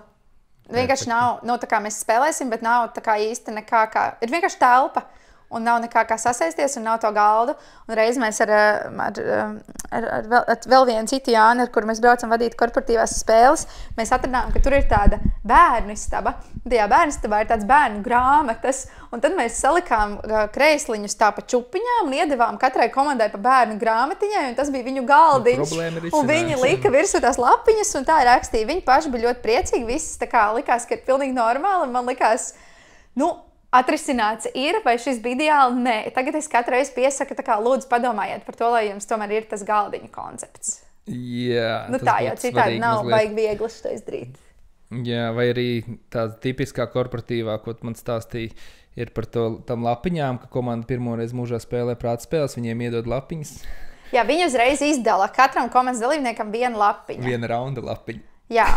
Vienkārši nav, tā kā mēs spēlēsim, bet nav tā kā īsti nekā kā... Ir vienkārši telpa un nav nekā kā sasēsties un nav to galdu. Un reiz mēs ar vēl vienu citu Jāni, ar kuru mēs braucam vadīt korporatīvās spēles, mēs atradām, ka tur ir tāda bērnu istaba. Tajā bērnu istabā ir tāds bērnu grāmatas. Un tad mēs salikām kreisliņus tā pa čupiņām un iedevām katrai komandai pa bērnu grāmatiņai, un tas bija viņu galdiņš. Un viņi lika virsū tās lapiņas un tā rakstīja. Viņi paši bija ļoti priecīgi, viss tā kā likās, ka ir pilnīgi normāli, un man likās, atrisināts ir, vai šis bija ideāli? Nē. Tagad es katru reizi piesaku, tā kā lūdzu padomājiet par to, lai jums tomēr ir tas galdiņa koncepts. Jā. Tā jau citādi nav baigi viegli šo izdarīt. Jā, vai arī tāda tipiskā korporatīvā, ko man stāstīja, ir par tam lapiņām, ka komanda pirmoreiz mūžā spēlē prātspēles, viņiem iedod lapiņas. Jā, viņi uzreiz izdala katram komandas dalībniekam 1 lapiņu. 1 raunda lapiņu. Jā,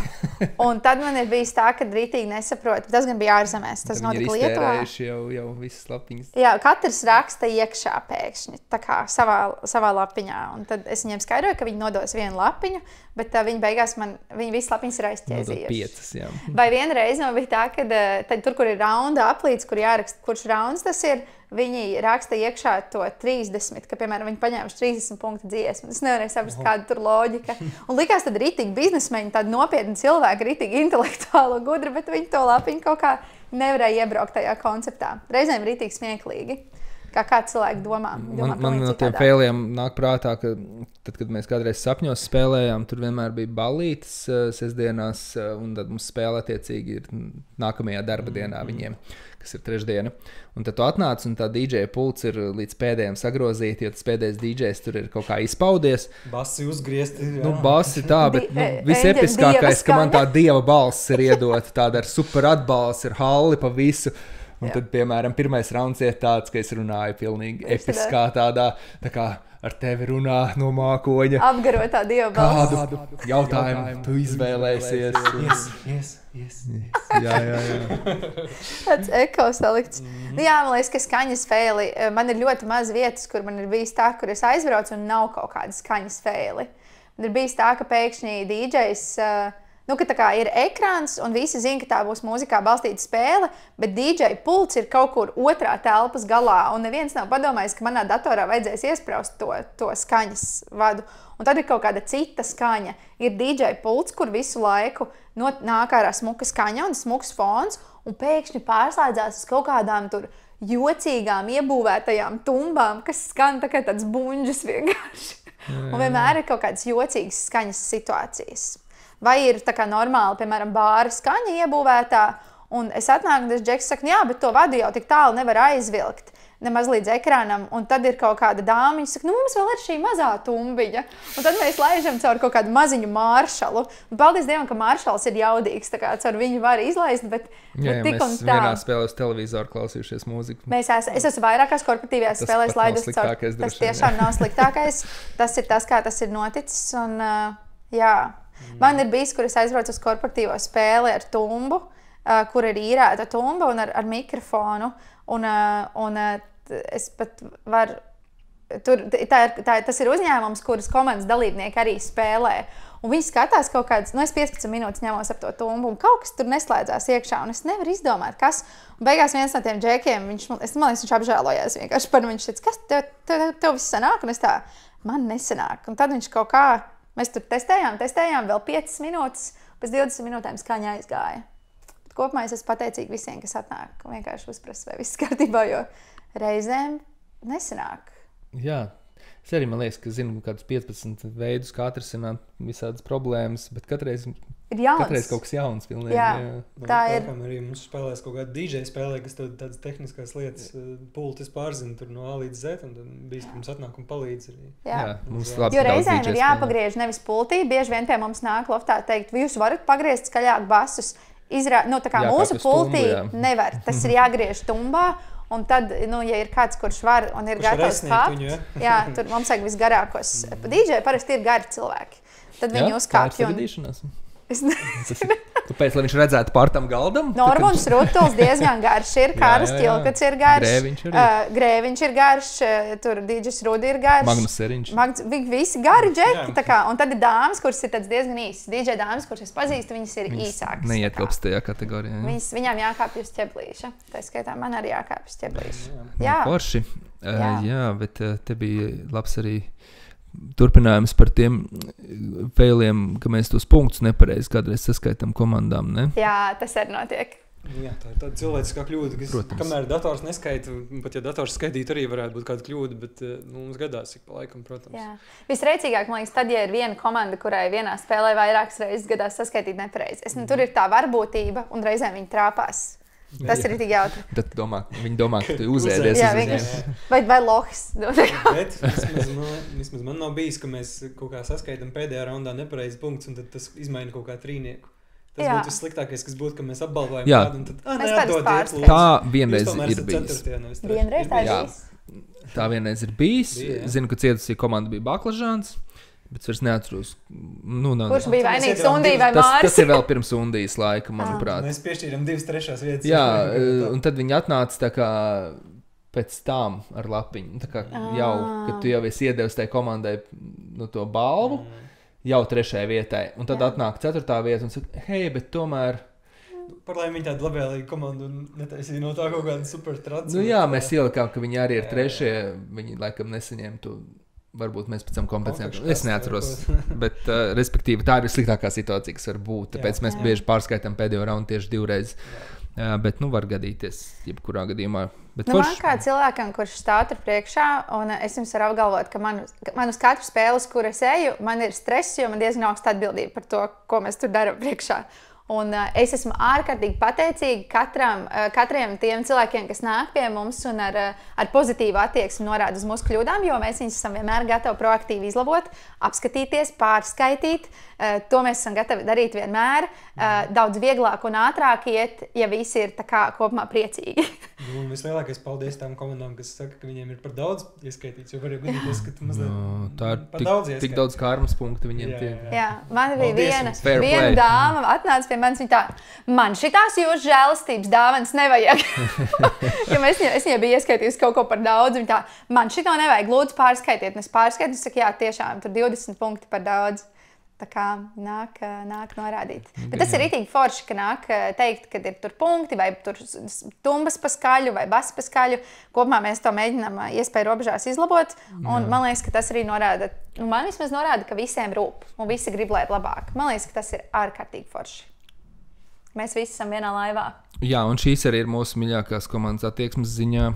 un tad man ir bijis tā, ka rītīgi nesaprotu. Tas gan bija ārzemēs, tas notika Lietuvā. Viņi ir iztērējuši jau visas lapiņas. Jā, katrs raksta iekšā pēkšņi, tā kā savā lapiņā. Un tad es viņiem skaidroju, ka viņi nodos 1 lapiņu, bet viņi beigās viņi visas lapiņas ir aizķēzījuši. Nodod 5, jā. Vai vienreiz man bija tā, ka tur, kur ir raunda aplīts, kur jāraksta, kurš rauns tas ir, viņi raksta iekšā to 30, ka, piemēram, viņi paņēmuši 30 punktu dziesmu. Es nevarēju saprast, kāda tur loģika. Un likās tad ritīgi biznesmeņi, tādi nopietni cilvēki, ritīgi intelektuāli un gudri, bet viņi to lapiņu kaut kā nevarēja iebraukt tajā konceptā. Reizēm ritīgi smieklīgi, kā cilvēki domā man no tiem failiem nāk prātā, ka tad, kad mēs kādreiz sapņos spēlējām, tur vienmēr bija ballītes sestdienās, un tad mums spēle attiecīgi ir nākamajā darba dienā viņiem, kas ir trešdiena. Un tad tu atnāc, un tā DJ pults ir līdz pēdējiem sagrozīti, jo tas pēdējais DJs tur ir kaut kā izpaudies. Basi uzgriezti. Jā. Basi tā, bet visepiskākais, ka man tā dieva balss ir iedota, tāda ar super atbalsts, ar halli pa visu. Un tad, piemēram, pirmais rauns ir tāds, ka es runāju pilnīgi episkā tādā, tā kā ar tevi runā no mākoņa. Apgarotā dieva balss. Kādu jautājumu tu izvēlēsies? Yes. Jā. Tāds eko salikts. Jā, man liekas, ka skaņas faili. Man ir ļoti maz vietas, kur man ir bijis tā, kur es aizbraucu un nav kaut kāda skaņas faili. Man ir bijis tā, ka pēkšņi DJs... ka tā kā ir ekrāns un visi zina, ka tā būs mūzikā balstīta spēle, bet DJ pults ir kaut kur otrā telpas galā, un neviens nav padomājis, ka manā datorā vajadzēs iespraust to skaņas vadu. Un tad ir kaut kāda cita skaņa. Ir DJ pults, kur visu laiku nāk ārā smuka skaņa un smuks fons, un pēkšņi pārslēdzās uz kaut kādām tur jocīgām, iebūvētajām tumbām, kas skan tā kā tāds buņģis vienkārši. Un vienmēr ir kaut kādas jocīgas skaņas situācijas. Vai ir tā kā normāli, piemēram, bāra skaņa iebūvētā, un es atnāku, un tas Džeks saka, jā, bet to vadu jau tik tālu nevar aizvilkt. Nemaz līdz ekrānam, un tad ir kaut kāda dāma, viņa saka, mums vēl ir šī mazā tumbiņa. Un tad mēs laižam caur kaut kādu maziņu Maršalu. Un paldies Dievam, ka Maršals ir jaudīgs, tā kā caur viņu var izlaist, bet tik un tā. Vienā spēlē uz televizoru klausījušies mūziku. Es esmu vairākās korporatīvajās spēlēs laidus caur. Tas tiešām nav sliktākais. Tas ir tas, kā tas ir noticis. Un, jā. Man ir bijis, kur es aizbraucu uz korporatīvo spēli ar tumbu, kur ir īrēta tumba un ar mikrofonu. Un es pat varu, tas ir uzņēmums, kuras komandas dalībnieki arī spēlē. Un viņi skatās kaut kādas, es 15 minūtes ņemos ap to tumbu, un kaut kas tur neslēdzās iekšā, un es nevaru izdomāt, kas. Un beigās viens no tiem džekiem, man liekas, viņš apžēlojās vienkārši par viņš teica, kas tev viss sanāk, un es tā, man nesanāk. Un tad viņš kaut kā, mēs tur testējām vēl 5 minūtes, pēc 20 minūtēm skaņa aizgāja. Kopumā es esmu pateicīga visiem, kas atnāk un vienkārši uzprasa, vai viss kārtībā, jo reizēm nesanāk. Jā, es arī, man liekas, ka zinu kādus 15 veidus, kā atrisināt visādas problēmas, bet katreiz kaut kas jauns. Pilnīgi, jā, tā ir. Arī mums spēlēs kaut kāda DJ spēlē, kas tādas tehniskās lietas pultis pārzina tur no A līdz Z, un tad bijis, ka mums atnāk un palīdz arī. Jā, mums labi jo reizēm ir jāpagriež nevis pultī, bieži vien pie mums nāk loftā teikt, jūs varat pagriezt skaļāk basus. Tā kā mūsu pultī nevar, tas ir jāgriež tumbā, un tad, ja ir kāds, kurš var un ir gatavs kāpt, jā, tur mums vajag visgarākos. DJ parasti ir gari cilvēki, tad viņi uzkāpj. Jā, tā ir savidīšanās. Kāpēc, lai viņš redzētu pār tam galdam? Normons Rutuls diezgan garš ir, Kāras Ķilkats ir garš, Grēviņš ir garš, tur Dīdžis Rudi ir garš. Magnus Seriņš. Viņi visi gari džeki, tā kā, un tad ir dāmas, kuras ir tāds diezgan īsas. DJ dāmas, kuras es pazīstu, viņas ir īsākas. Neietilpst tajā kategorijā. Viņām jākāpj uz ķeblīša. Tā skaitā man arī jākāpj uz ķeblīša. Jā. Forši. Jā, bet te bija labs arī turpinājums par tiem failiem, ka mēs tos punktus nepareizi kādreiz saskaitam komandām, ne? Jā, tas arī notiek. Jā, tā ir tāda cilvēciskā kļūda, kas, kamēr dators neskaita, pat ja dators skaitītu arī varētu būt kāda kļūda, bet mums gadās ik pa laikam, protams. Jā. Visreicīgāk, man liekas, tad, ja ir viena komanda, kurai vienā spēlē vairākas reizes gadās saskaitīt nepareizi. Tur ir tā varbūtība un reizēm viņi trāpās. Tas ir tik jautri. Tad viņi domā, ka tu uzēdies uz viņiem. Vai lohs. Bet vismaz man nav bijis, ka mēs kaut kā saskaitam pēdējā raundā nepareizi punktus, un tad tas izmaina kaut kā trīnieku. Tas būtu vissliktākais, kas būtu, ka mēs apbalvojam kādu, un tad neatdodiet. Tā vienreiz ir bijis. Vienreiz tā ir bijis. Tā vienreiz ir bijis. Zinu, ka cietusī komanda bija Baklažāns. Bet es neatceros. Kurš bija vainīgs Undija vai Māris? Tas ir vēl pirms Undijas laika, manuprāt. Mēs piešķīram 2/3 vietas. Jā, un tad viņi atnāca tā kā pēc tam ar lapiņu. Tā kā jau, kad tu jau esi iedevis tai komandai to balvu, jau 3. vietai. Un tad atnāk 4. vieta un saka, hei, bet tomēr... Par lai viņi tādu labvēlīgu komandu netaisīja no tā kaut kādu super tradiciju. Jā, mēs ielikām, ka viņi arī ir 3. Viņi laikam nesaņem to... Varbūt mēs pēc tam kompensējam. Es neatceros, bet, respektīvi, tā ir vissliktākā situācija, kas var būt. Tāpēc mēs bieži pārskaitām pēdējo raundu tieši 2 reizes. Bet, var gadīties jebkurā gadījumā. Bet man kā cilvēkam, kurš stāv tur priekšā, un es jums varu apgalvot, ka man uz katru spēli, uz kuru es eju, man ir stress, jo man diezgan augsta atbildība par to, ko mēs tur darām priekšā. Un es esmu ārkārtīgi pateicīga katriem tiem cilvēkiem, kas nāk pie mums un ar pozitīvu attieksmi norāda uz mūsu kļūdām, jo mēs viņus esam vienmēr gatavi proaktīvi izlabot, apskatīties, pārskaitīt. To mēs esam gatavi darīt vienmēr. Daudz vieglāk un ātrāk iet, ja visi ir tā kā kopumā priecīgi. Un vislielākais paldies tām komandām, kas saka, ka viņiem ir par daudz ieskaitīts, jo var jau gadīties, ka tu mazliet par daudz ieskaitīts. Tik daudz karmas punktu viņiem tiek. Jā, man bija viena dāma atnāca pie manis, viņa tā, man šitās jūsu žēlastības dāvanas nevajag. Jo es viņai biju ieskaitījusi kaut ko par daudz, viņa tā, man šito nevajag, lūdzu pārskaitiet. Un es pārskaitu, saku, jā, tiešām, tur 20 punkti par daudz. Tā kā nāk norādīt. Bet tas ir ritīgi forši, ka nāk teikt, kad ir tur punkti, vai tur tumbas pa skaļu, vai bas pa skaļu. Kopumā mēs to mēģinām iespēju robežās izlabot. Un man liekas, ka tas arī norāda, man vismaz norāda, ka visiem rūp un visi grib, lai labāk. Man liekas, ka tas ir ārkārtīgi forši. Mēs visi esam vienā laivā. Jā, un šīs arī ir mūsu mīļākās komandas attieksmes ziņā.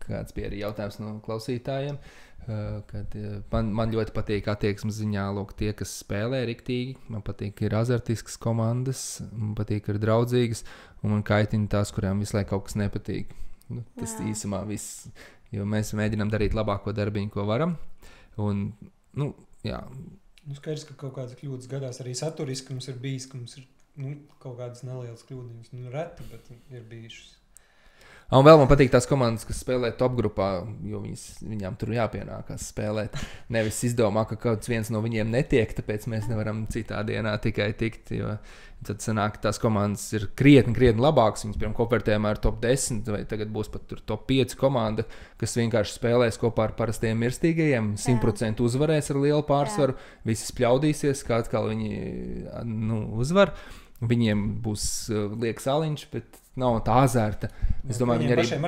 Kāds bija arī jautājums no klausītājiem. Kad man ļoti patīk attieksmes ziņā, lūk, tie, kas spēlē riktīgi. Man patīk, ka ir azartiskas komandas, man patīk, ka ir draudzīgas, un man kaitina tās, kurām visu laiku kaut kas nepatīk. Tas īsumā viss, jo mēs mēģinām darīt labāko darbiņu, ko varam. Un, jā. Skaidrs, ka kaut kādas kļūdas gadās arī saturiski mums ir bijis, ka mums ir kaut kādas nelielas kļūdiņas. Reti, bet ir bijušas. Un vēl man patīk tās komandas, kas spēlē top grupā, jo viņām tur jāpienākās spēlēt. Nevis izdomā, ka kāds viens no viņiem netiek, tāpēc mēs nevaram citā dienā tikai tikt, jo tad sanāk, tās komandas ir krietni labākas. Viņas, piemēram, kopvērtējumā ir top 10, vai tagad būs pat tur top 5 komanda, kas vienkārši spēlēs kopā ar parastiem mirstīgajiem, 100% uzvarēs ar lielu pārsvaru, visi spļaudīsies, kā atkal viņi uzvar. Viņiem būs liekas aliņš, bet nav tā azarta. Es domāju, viņi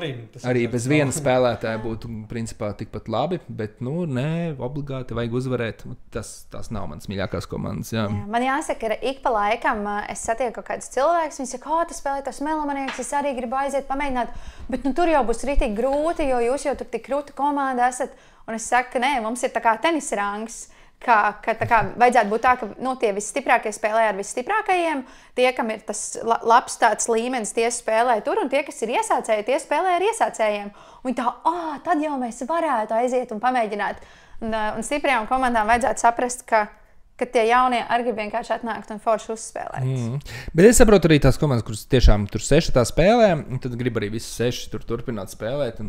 arī bez viena spēlētāja būtu principā tikpat labi, bet, obligāti vajag uzvarēt. Tas nav mans mīļākās komandas. Jā. Jā, man jāsaka, ka ik pa laikam es satieku kaut kādus cilvēkus, viņi saka, tu spēlē tos melomanieks, es arī gribu aiziet pamēģināt, bet tur jau būs ritīgi grūti, jo jūs jau tur tik krūta komanda esat. Un es saku, ka nē, mums ir tā kā tenisa rangs. Ka vajadzētu būt tā, ka tie visstiprākie spēlē ar visstiprākajiem, tie, kam ir tas labs tāds līmenis, tie spēlē tur, un tie, kas ir iesācēji, tie spēlē ar iesācējiem. Un viņi tad jau mēs varētu aiziet un pamēģināt. Un stiprajām komandām vajadzētu saprast, ka tie jaunie arī grib vienkārši atnākt un forši uzspēlēt. Bet es saprotu arī tās komandas, kuras tiešām tur 6 tā spēlē, un tad grib arī visi 6 tur turpināt spēlēt.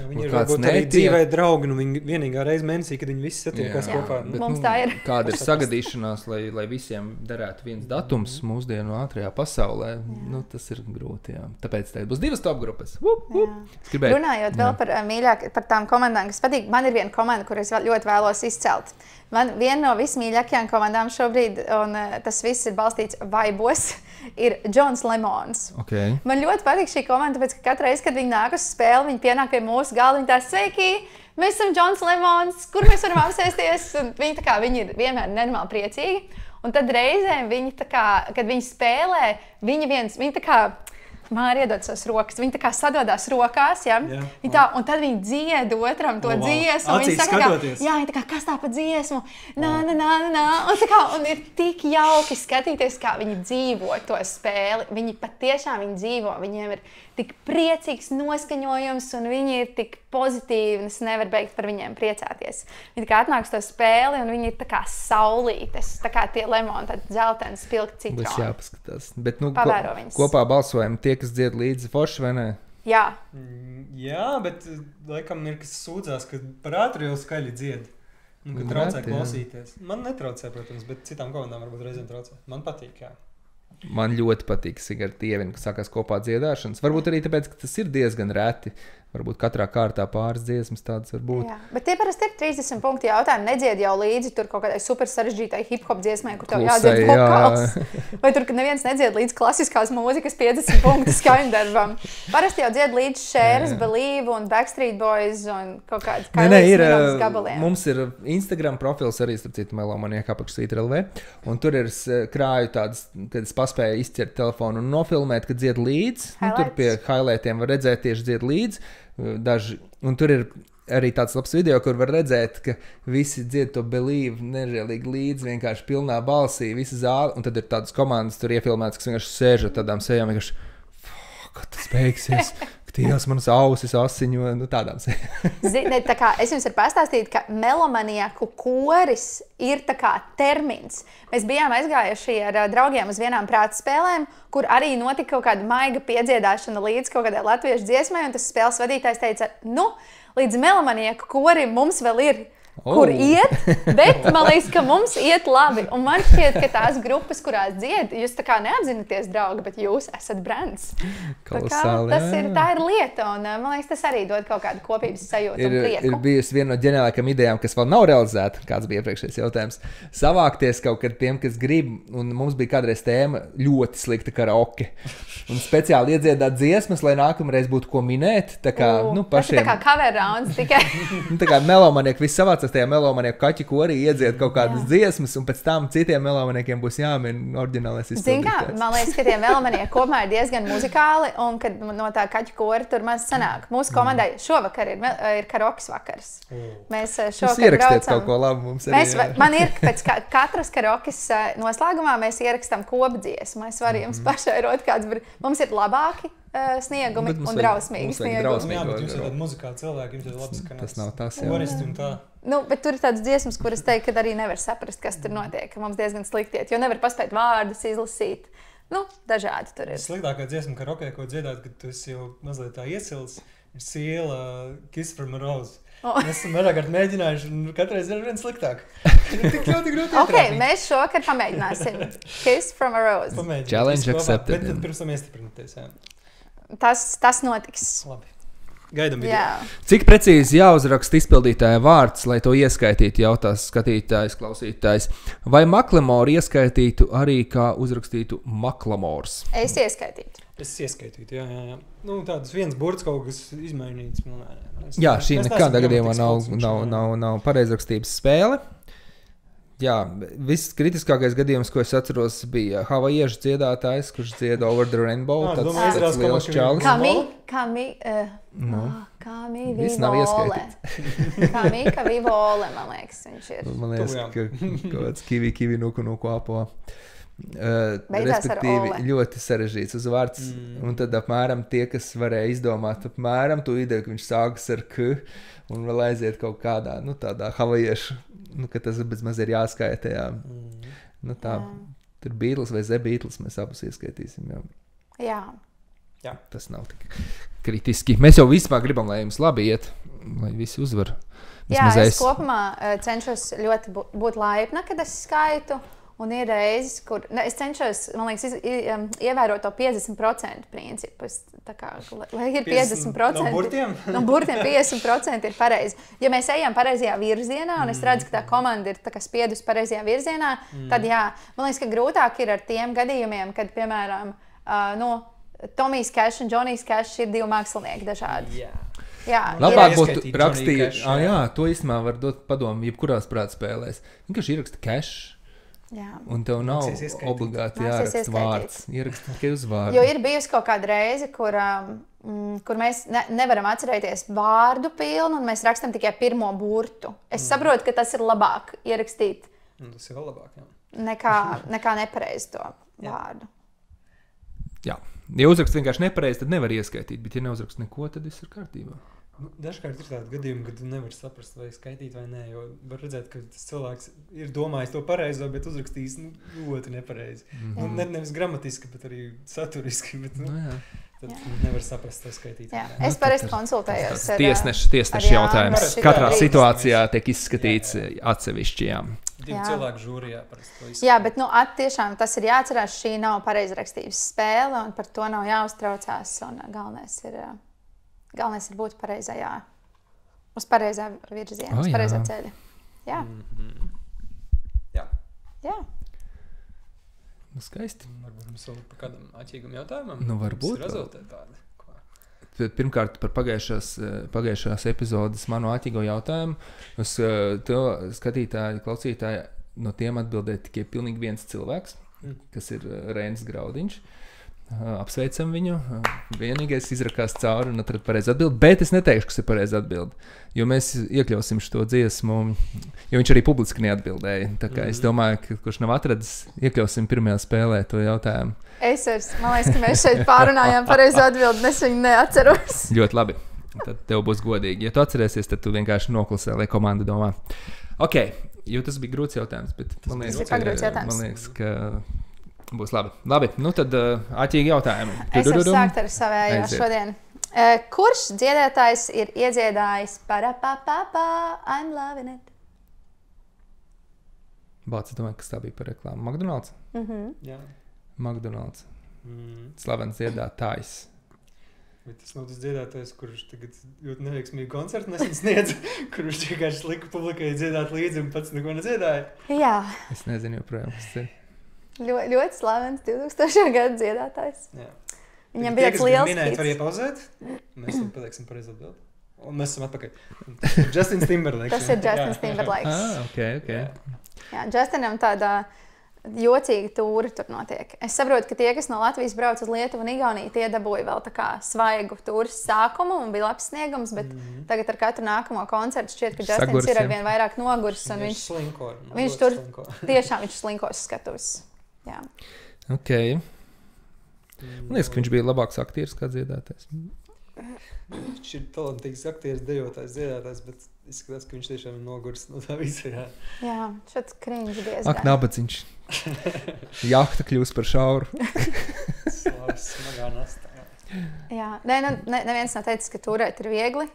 Viņi ir varbūt arī dzīvē draugi, viņi vienīgā reize mēnesī, kad viņi visi satiekās kopā. Bet, mums tā ir. Kāda ir sagadīšanās, lai visiem derētu viens datums mūsdienu ātrajā pasaulē, tas ir grūti. Jā. Tāpēc tā būs 2 top grupas. Runājot vēl par tām komandām, kas patīk, man ir viena komanda, kur es ļoti vēlos izcelt. Man viena no vismīļākajām komandām šobrīd, un tas viss ir balstīts vaibos, ir Johns Lemons. Okay. Man ļoti patīk šī komanda, tāpēc, ka katru reizi, kad viņi nāk uz spēli, viņi pienāk pie mūsu galda, viņi tā sveiki, mēs esam Johns Lemons, kur mēs varam apsēsties, un viņi ir vienmēr nenormāli priecīgi. Un tad reizēm viņi, kad viņi spēlē, viņi tā kā Māri iedod savas rokas. Viņi tā kā sadodās rokās, ja? Un tad viņi dzied otram to dziesmu. Acīs skatoties. Viņi tā kā, kas tā pa dziesmu? Un ir tik jauki skatīties, kā viņi dzīvo to spēli. Viņi patiešām dzīvo. Viņiem ir tik priecīgs noskaņojums, un viņi ir tik pozitīvi, un es nevaru beigt par viņiem priecāties. Viņi tā kā atnāks to spēli, un viņi ir tā kā saulītes, tā kā tie lemoni, tad dzelteni spilgti citroni. Būs jāpaskatās. Bet, pavēro viņus. Kopā balsojam tie, kas dzied līdzi forši, vai ne? Jā. Jā, bet laikam ir, kas sūdzās, ka par ātri jau skaļi dzied. Un ka traucē klausīties. Man netraucē, protams, bet citām komandām varbūt reizēm traucē. Man patīk, jā. Man ļoti patīk Sigard Tievina, kas sākās kopā dziedāšanas. Varbūt arī tāpēc, ka tas ir diezgan reti. Varbūt katrā kārtā pāris dziesmas tādas var būt. Jā, bet tie parasti ir 30 punkti jautājumi. Nedzied jau līdzi tur kaut kādai super sarežģītai hip-hop dziesmai, kur tev jādzied vokāls. Vai tur, ka neviens nedzied līdz klasiskās mūzikas 50 punktu skaņdarbam. Parasti jau dzied līdz Cher's, Believe un Backstreet Boys un kaut kādas Kailis gabaliem. Mums ir Instagram profils arī, starp citu, Melomanieka apakšsvītra LV. Un tur ir krāju tādas, kad es paspēju izķert telefonu un nofilmēt, kad dzied līdz. Tur pie highlightiem var redzēt tieši dzied līdz. Daži. Un tur ir arī tāds labs video, kur var redzēt, ka visi dzied to Believe nežēlīgi līdzi, vienkārši pilnā balsī, visi zāli, un tad ir tādas komandas tur iefilmētas, kas vienkārši sēž ar tādām sejām, vienkārši, kad tas beigsies, ka tījās manas ausis asiņo, tādām sejām. Tā kā es jums varu pastāstīt, ka melomanieku koris ir tā kā termins. Mēs bijām aizgājuši ar draugiem uz vienām prāta spēlēm, kur arī notika kaut kāda maiga piedziedāšana līdz kaut kādai latviešu dziesmai, un tas spēles vadītājs teica, līdz melomanieku korim mums vēl ir kur iet, bet man liekas, ka mums iet labi. Un man šķiet, ka tās grupas, kurās dzied, jūs tā kā neapzināties, draugi, bet jūs esat brands. Tā ir lieta, un man liekas, tas arī dod kaut kādu kopības sajūtu un prieku. Ir bijusi viena no ģeniālākajām idejām, kas vēl nav realizēta, kāds bija iepriekšējais jautājums, savākties kaut kad tiem, kas grib, un mums bija kādreiz tēma ļoti slikta karaoke. Un speciāli iedziedāt dziesmas, lai nākamreiz būtu ko minēt, tā kā, pašiem. Tā kā cover rounds tikai. Tā kā melomanieki viss savācās, iemācās tajā melomanieku kaķu korī iedziet kaut kādas dziesmas, un pēc tam citiem melomaniekiem būs jāmin oriģinālais izpildītājs. Man liekas, ka tie melomanieki kopumā ir diezgan muzikāli, un kad no tā kaķu kora tur maz sanāk. Mūsu komandai šovakar ir karaokas vakars. Mēs šovakar ierakstiet kaut ko labu mums arī. Man ir pēc katras karaokas noslēgumā mēs ierakstām kopdziesmu. Es varu jums pašai rot kāds, mums ir labāki sniegumi un drausmīgi sniegumi. Jā, bet jums ir tādi muzikāli cilvēki, jums ir labi skanās. Tas nav tas, jā. Koristi un tā. Nu, bet tur ir tādas dziesmas, kuras teiktu, ka arī nevar saprast, kas tur notiek. Mums diezgan slikti iet, jo nevar paspēt vārdus izlasīt. Nu, dažādi tur ir. Sliktākā dziesma karaokē, ko dziedāt, kad tu esi jau mazliet tā iesils, ir Siela Kiss from a Rose. Mēs esam vairāk kārt mēģinājuši, un katreiz ir vien sliktāk. Tik ļoti grūti Ok, mēs šokar pamēģināsim. Kiss from a Rose. Pamēģināt. Challenge accepted. Bet tad pirms tam iestiprināties, jā. Tas notiks. Labi. Gaidam video. Jā. Cik precīzi jāuzraksta izpildītāja vārds, lai to ieskaitītu, jautās skatītājs, klausītājs? Vai Maklemore ieskaitītu arī kā uzrakstītu Maklamors? Es ieskaitītu. Es ieskaitītu, jā. Nu, tāds viens burts kaut kas izmainīts. Jā, šī nekādā gadījumā nav pareizrakstības spēle. Jā, viss kritiskākais gadījums, ko es atceros, bija havajiešu dziedātājs, kurš dzieda Over the Rainbow. Tāds liels čalis. Viss nav ieskaitīts. Kā Vivole, man liekas, viņš ir. Man liekas, ka kaut kāds kivi nuku apo. Beidzās ar Respektīvi, ole. ļoti sarežģīts uzvārds. Un tad apmēram tie, kas varēja izdomāt, apmēram tu ideju, ka viņš sākas ar K un vēl aiziet kaut kādā, nu tādā havajiešu, nu, ka tas bezmaz ir jāskaita, jā. Nu tā, tur Beatles vai The Beatles mēs abus ieskaitīsim, jā. Jā. Tas nav tik kritiski. Mēs jau vispār gribam, lai jums labi iet, lai visi uzvar. Jā, es kopumā cenšos ļoti būt laipna, kad es skaitu. Un ir reizes, kur es cenšos, man liekas, ievērot to 50% principu. Tā kā, lai ir 50%. No burtiem? No burtiem 50% ir pareizi. Ja mēs ejam pareizajā virzienā, un es redzu, ka tā komanda ir tā kā spiedus pareizajā virzienā, tad jā, man liekas, ka grūtāk ir ar tiem gadījumiem, kad, piemēram, Tomijs Cash un Johnny's Cash ir divi mākslinieki dažādi. Jā. Labāk būtu rakstīt, to īstenībā var dot padomu, jebkurās prātspēlēs. Vienkārši ieraksta Cash. Jā. Un tev nav obligāti jāraksta vārds. Ieraksta tikai uz vārdu. Jo ir bijusi kaut kāda reize, kur mēs nevaram atcerēties vārdu pilnu, un mēs rakstam tikai pirmo burtu. Es saprotu, ka tas ir labāk ierakstīt. Tas ir vēl labāk, jā. Nekā nepareizi to vārdu. Jā. Ja uzrakst vienkārši nepareizi, tad nevar ieskaitīt, bet ja neuzrakst neko, tad viss ir kārtībā. Dažkārt ir tādi gadījumi, kad tu nevari saprast, vai skaitīt vai nē, jo var redzēt, ka tas cilvēks ir domājis to pareizo, bet uzrakstījis ļoti nepareizi. Nevis gramatiski, bet arī saturiski, bet tad nevar saprast to skaitīt. Es parasti konsultējos ar tiesneša jautājums. Katrā situācijā tiek izskatīts atsevišķi, jā. Divi cilvēku žūrijā parasti to izskatīt. Jā, bet tiešām tas ir jāatcerās, šī nav pareizrakstības spēle, un par to nav jāuztraucās, un galvenais ir būt pareizajā, uz pareizā virziena, uz pareizā ceļa. Jā. Jā. Nu, skaisti. Varbūt mums vēl par kādam aķīgam jautājumam? Nu, varbūt. Tādi. Pirmkārt, par pagājušās epizodes manu aķīgo jautājumu. Uz to skatītāji, klausītāji no tiem atbildēja tikai pilnīgi viens cilvēks, kas ir Reinis Graudiņš. Apsveicam viņu. Vienīgais izrakās cauri un atrad pareizi atbildi, bet es neteikšu, kas ir pareizi atbildi, jo mēs iekļausim šo dziesmu, jo viņš arī publiski neatbildēja. Tā kā es domāju, ka kurš nav atradis, iekļausim pirmajā spēlē to jautājumu. Man liekas, ka mēs šeit pārunājām pareizi atbildi, es viņu neatceros. Ļoti labi. Tad tev būs godīgi. Ja tu atcerēsies, tad tu vienkārši noklusē, lai komanda domā. Ok, jo tas bija grūts jautājums, bet man liekas, ka būs labi. Labi, nu tad āķīgi jautājumi. Es varu sākt ar savējo šodien. Kurš dziedātājs ir iedziedājis Parapapapa, I'm loving it? Bāc, es domāju, kas tā bija par reklāmu. McDonald's? Jā. McDonald's. Slavens dziedātājs. Bet tas nav tas dziedātājs, kurš tagad ļoti neveiksmīgu koncertu nesen sniedz, kurš vienkārši lika publikai dziedāt līdzi un pats neko nedziedāja. Jā. Es nezinu joprojām, kas ir. Ļoti slavens 2000. Gada dziedātājs. Jā. Viņam bija tāds liels hits. Minēt, var iepauzēt? Mēs tam pateiksim pareizi atbildi. Un mēs esam atpakaļ. Justins Timberlake. Tas ir Justins Timberlake. Ok. Jā, Justinam tāda jocīga tūri tur notiek. Es saprotu, ka tie, kas no Latvijas brauc uz Lietuvu un Igauniju, tie dabūja vēl tā kā svaigu tūras sākumu un bija labs sniegums, bet tagad ar katru nākamo koncertu šķiet, ka Justins ir arvien vairāk nogurs un viņš tur tiešām viņš slinkos skatus. Jā. Ok. Man liekas, ka viņš bija labāks aktieris kā dziedātājs. Viņš ir talantīgs aktieris, dejotājs, dziedātājs, bet izskatās, ka viņš tiešām ir nogurs no tā visa. Jā, šāds cringe diezgan. Ak, nabadziņš. Jahta kļūst par šauru. Slavs, smagā nastā. Jā, neviens nav teicis, ka turēt ir viegli.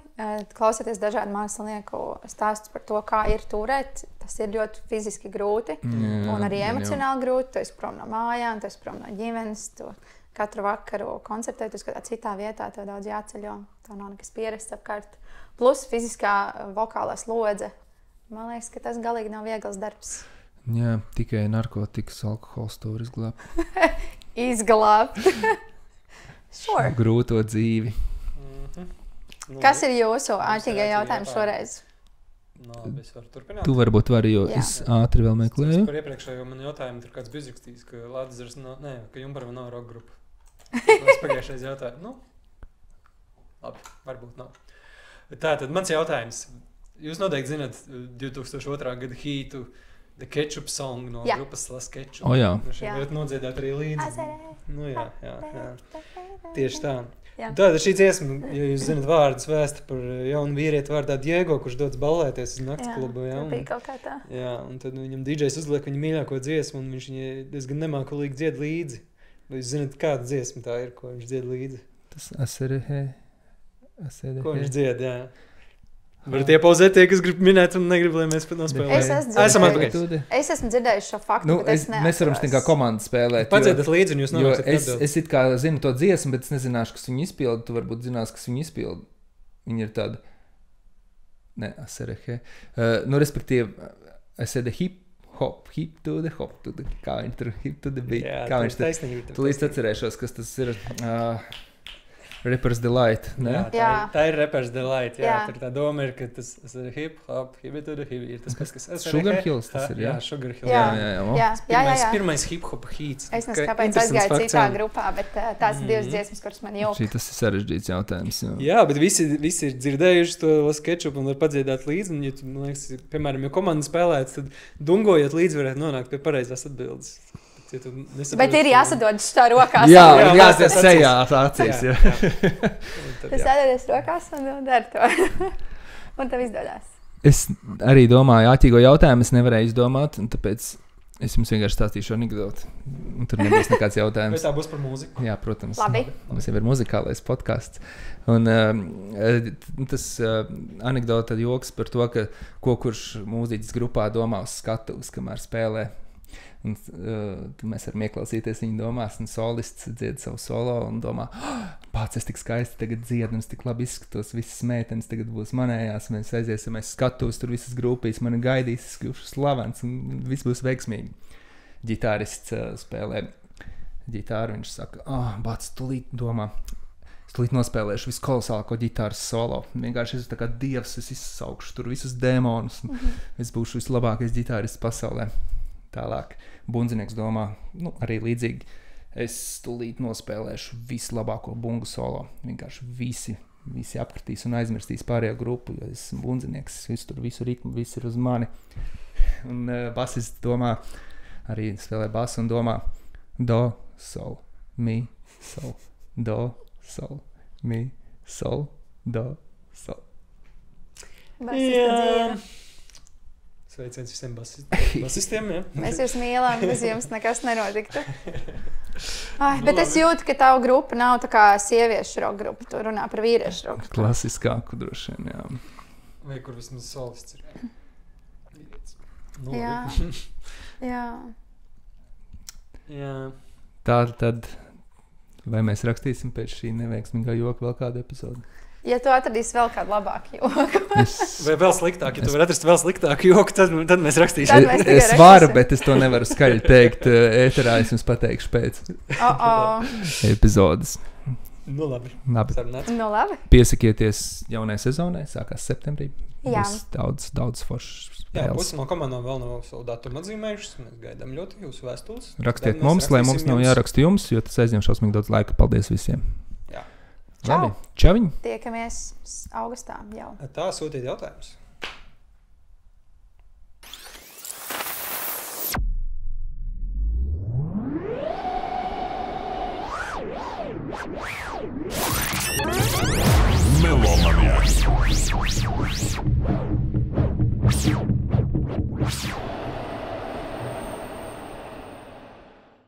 Klausoties dažādu mākslinieku stāstus par to, kā ir turēt, tas ir ļoti fiziski grūti un arī emocionāli grūti. Tu esi prom no mājām, tu esi prom no ģimenes, tu katru vakaru koncertēt uz kādā citā vietā, tev daudz jāceļo, tev nav nekas pierasts apkārt. Plus fiziskā vokālā slodze. Man liekas, ka tas galīgi nav viegls darbs. Jā, tikai narkotikas, alkohols to var izglābt. Izglābt. Sure. Grūto dzīvi. Kas ir jūsu āķīgie jautājumi šoreiz? Es varu turpināt. Tu varbūt vari, jo es ātri vēl meklēju. Par iepriekšējo man jautājumu tur kāds bija izrakstījis, ka Latezers ka Jumbarva nav rock grupa. Es pagājušais jautāju. Labi, varbūt nav. Tātad mans jautājums. Jūs noteikti zināt 2002. Gada hītu The Ketchup Song no grupas Las Ketchup. O jā. Šeit varat nodziedāt arī līdzi. Jā. Tieši tā. Jā. Tāda šī dziesma, ja jūs zināt vārdus, vēsta par jaunu vīrieti vārdā Diego, kurš dodas ballēties uz nakts klubu. Jā, bija kaut kā tā. Jā, un tad viņam DJs uzliek viņa mīļāko dziesmu, un viņš viņai diezgan nemākulīgi dzied līdzi. Vai jūs zināt, kāda dziesma tā ir, ko viņš dzied līdzi? Tas aserehe. Ko viņš dzied, jā. Varat iepauzēt tie, kas grib minēt un negrib, lai mēs pat nospēlējam. Es esmu dzirdējuši šo faktu, bet es neatceros. Mēs varam šeit kā komanda spēlēt. Padziedat līdzi un jūs nonāksiet atbildi. Es it kā zinu to dziesmu, bet es nezināšu, kas viņu izpilda. Tu varbūt zinās, kas viņu izpilda. Viņa ir tāda... Ne, aserehe. Respektīvi, aserehe hip to the hop to the... Kā viņi tur hip to the beat. Jā, kā viņš tur... Tu līdz atcerēšos, kas tas ir... Rapper's Delight, ne? Jā, tā ir Rapper's Delight, jā. Tur tā doma ir, ka tas ir hip-hop, hip-to-the-hip, ir tas pats, kas... Sugar Hills tas ir, jā? Jā, Sugar Hills. Jā. Pirmais hip-hop hīts. Es nezinu, kāpēc aizgāju citā grupā, bet tās ir divas dziesmas, kuras man jūg. Tas ir sarežģīts jautājums, jā. Jā, bet visi ir dzirdējuši to Las Ketchup un var padziedāt līdzi, un ja tu, man liekas, piemēram, ja komanda spēlēts, tad dungojot līdzi varētu nonākt pie pareizās atbildes. Bet ir jāsadod šitā rokās. Jā, jāsties sejā acīs. Tas sēdēties rokās un dar to. Un tev izdodās. Es arī domāju, āķīgo jautājumu es nevarēju izdomāt, un tāpēc es jums vienkārši stāstīšu anekdoti. Un tur nebūs nekāds jautājums. Vai tā būs par mūziku? Jā, protams. Labi. Mums jau ir muzikālais podcasts. Un tas anekdota joks par to, ka ko kurš mūziķis grupā domā uz skatuves, kamēr spēlē. Un mēs varam ieklausīties viņa domās, un solists dzied savu solo un domā, pats es tik skaisti tagad dziedu, un es tik labi izskatos, visas meitenes tagad būs manējās, mēs aiziesim, es skatos, tur visas grupīs mani gaidīs, es kļūšu slavens, un viss būs veiksmīgi. Ģitārists spēlē ģitāru, viņš saka, bāc, tūlīt domā, es tūlīt nospēlēšu visu kolosālāko ģitāras solo. Vienkārši es tā kā dievs, es izsaukšu tur visus dēmonus, un es būšu vislabākais ģitārists pasaulē. Tālāk bundzinieks domā, arī līdzīgi, es tūlīt nospēlēšu vislabāko bungu solo. Vienkārši visi apkritīs un aizmirstīs pārējo grupu, jo es esmu bundzinieks, visu ritmu, viss ir uz mani. Un basists domā, arī spēlē basu un domā, do, sol, mi, sol, do, sol, mi, sol, do, sol. Basista dziera. Sveiciens visiem basistiem, jā. Mēs jūs mīlam, bez jums nekas nenotiktu. Bet es jūtu, ka tavu grupa nav tā kā sieviešu roka grupa, tu runā par vīriešu roka grupu. Klasiskāku droši vien, jā. Vai kur vismaz solists ir? Jā. Tā tad, vai mēs rakstīsim pēc šī neveiksmīgā joka vēl kādu epizodu? Ja tu atradīsi vēl kādu labāku joku. Vai vēl sliktāk, ja tu vari atrast vēl sliktāku joku, tad mēs rakstīsim. Es varu, bet es to nevaru skaļi teikt. Ēterā es jums pateikšu pēc epizodes. Nu, labi. Sarunāts. Nu, labi. Piesakieties jaunai sezonai, sākās septembrī. Jā. Būs daudz foršas Jā, spēles. pusi no komandām vēl nav savu datumu atzīmējušas. Mēs gaidām ļoti jūsu vēstules. Rakstiet Tad mēs mums, lai mums rakstīsim nav jums. jāraksta jums, jo tas aizņem šausmīgi daudz laika. Paldies visiem. Jā. Čau. Labi, čaviņ! Tiekamies augustā jau. Tā sūtīt jautājumus. Melomania.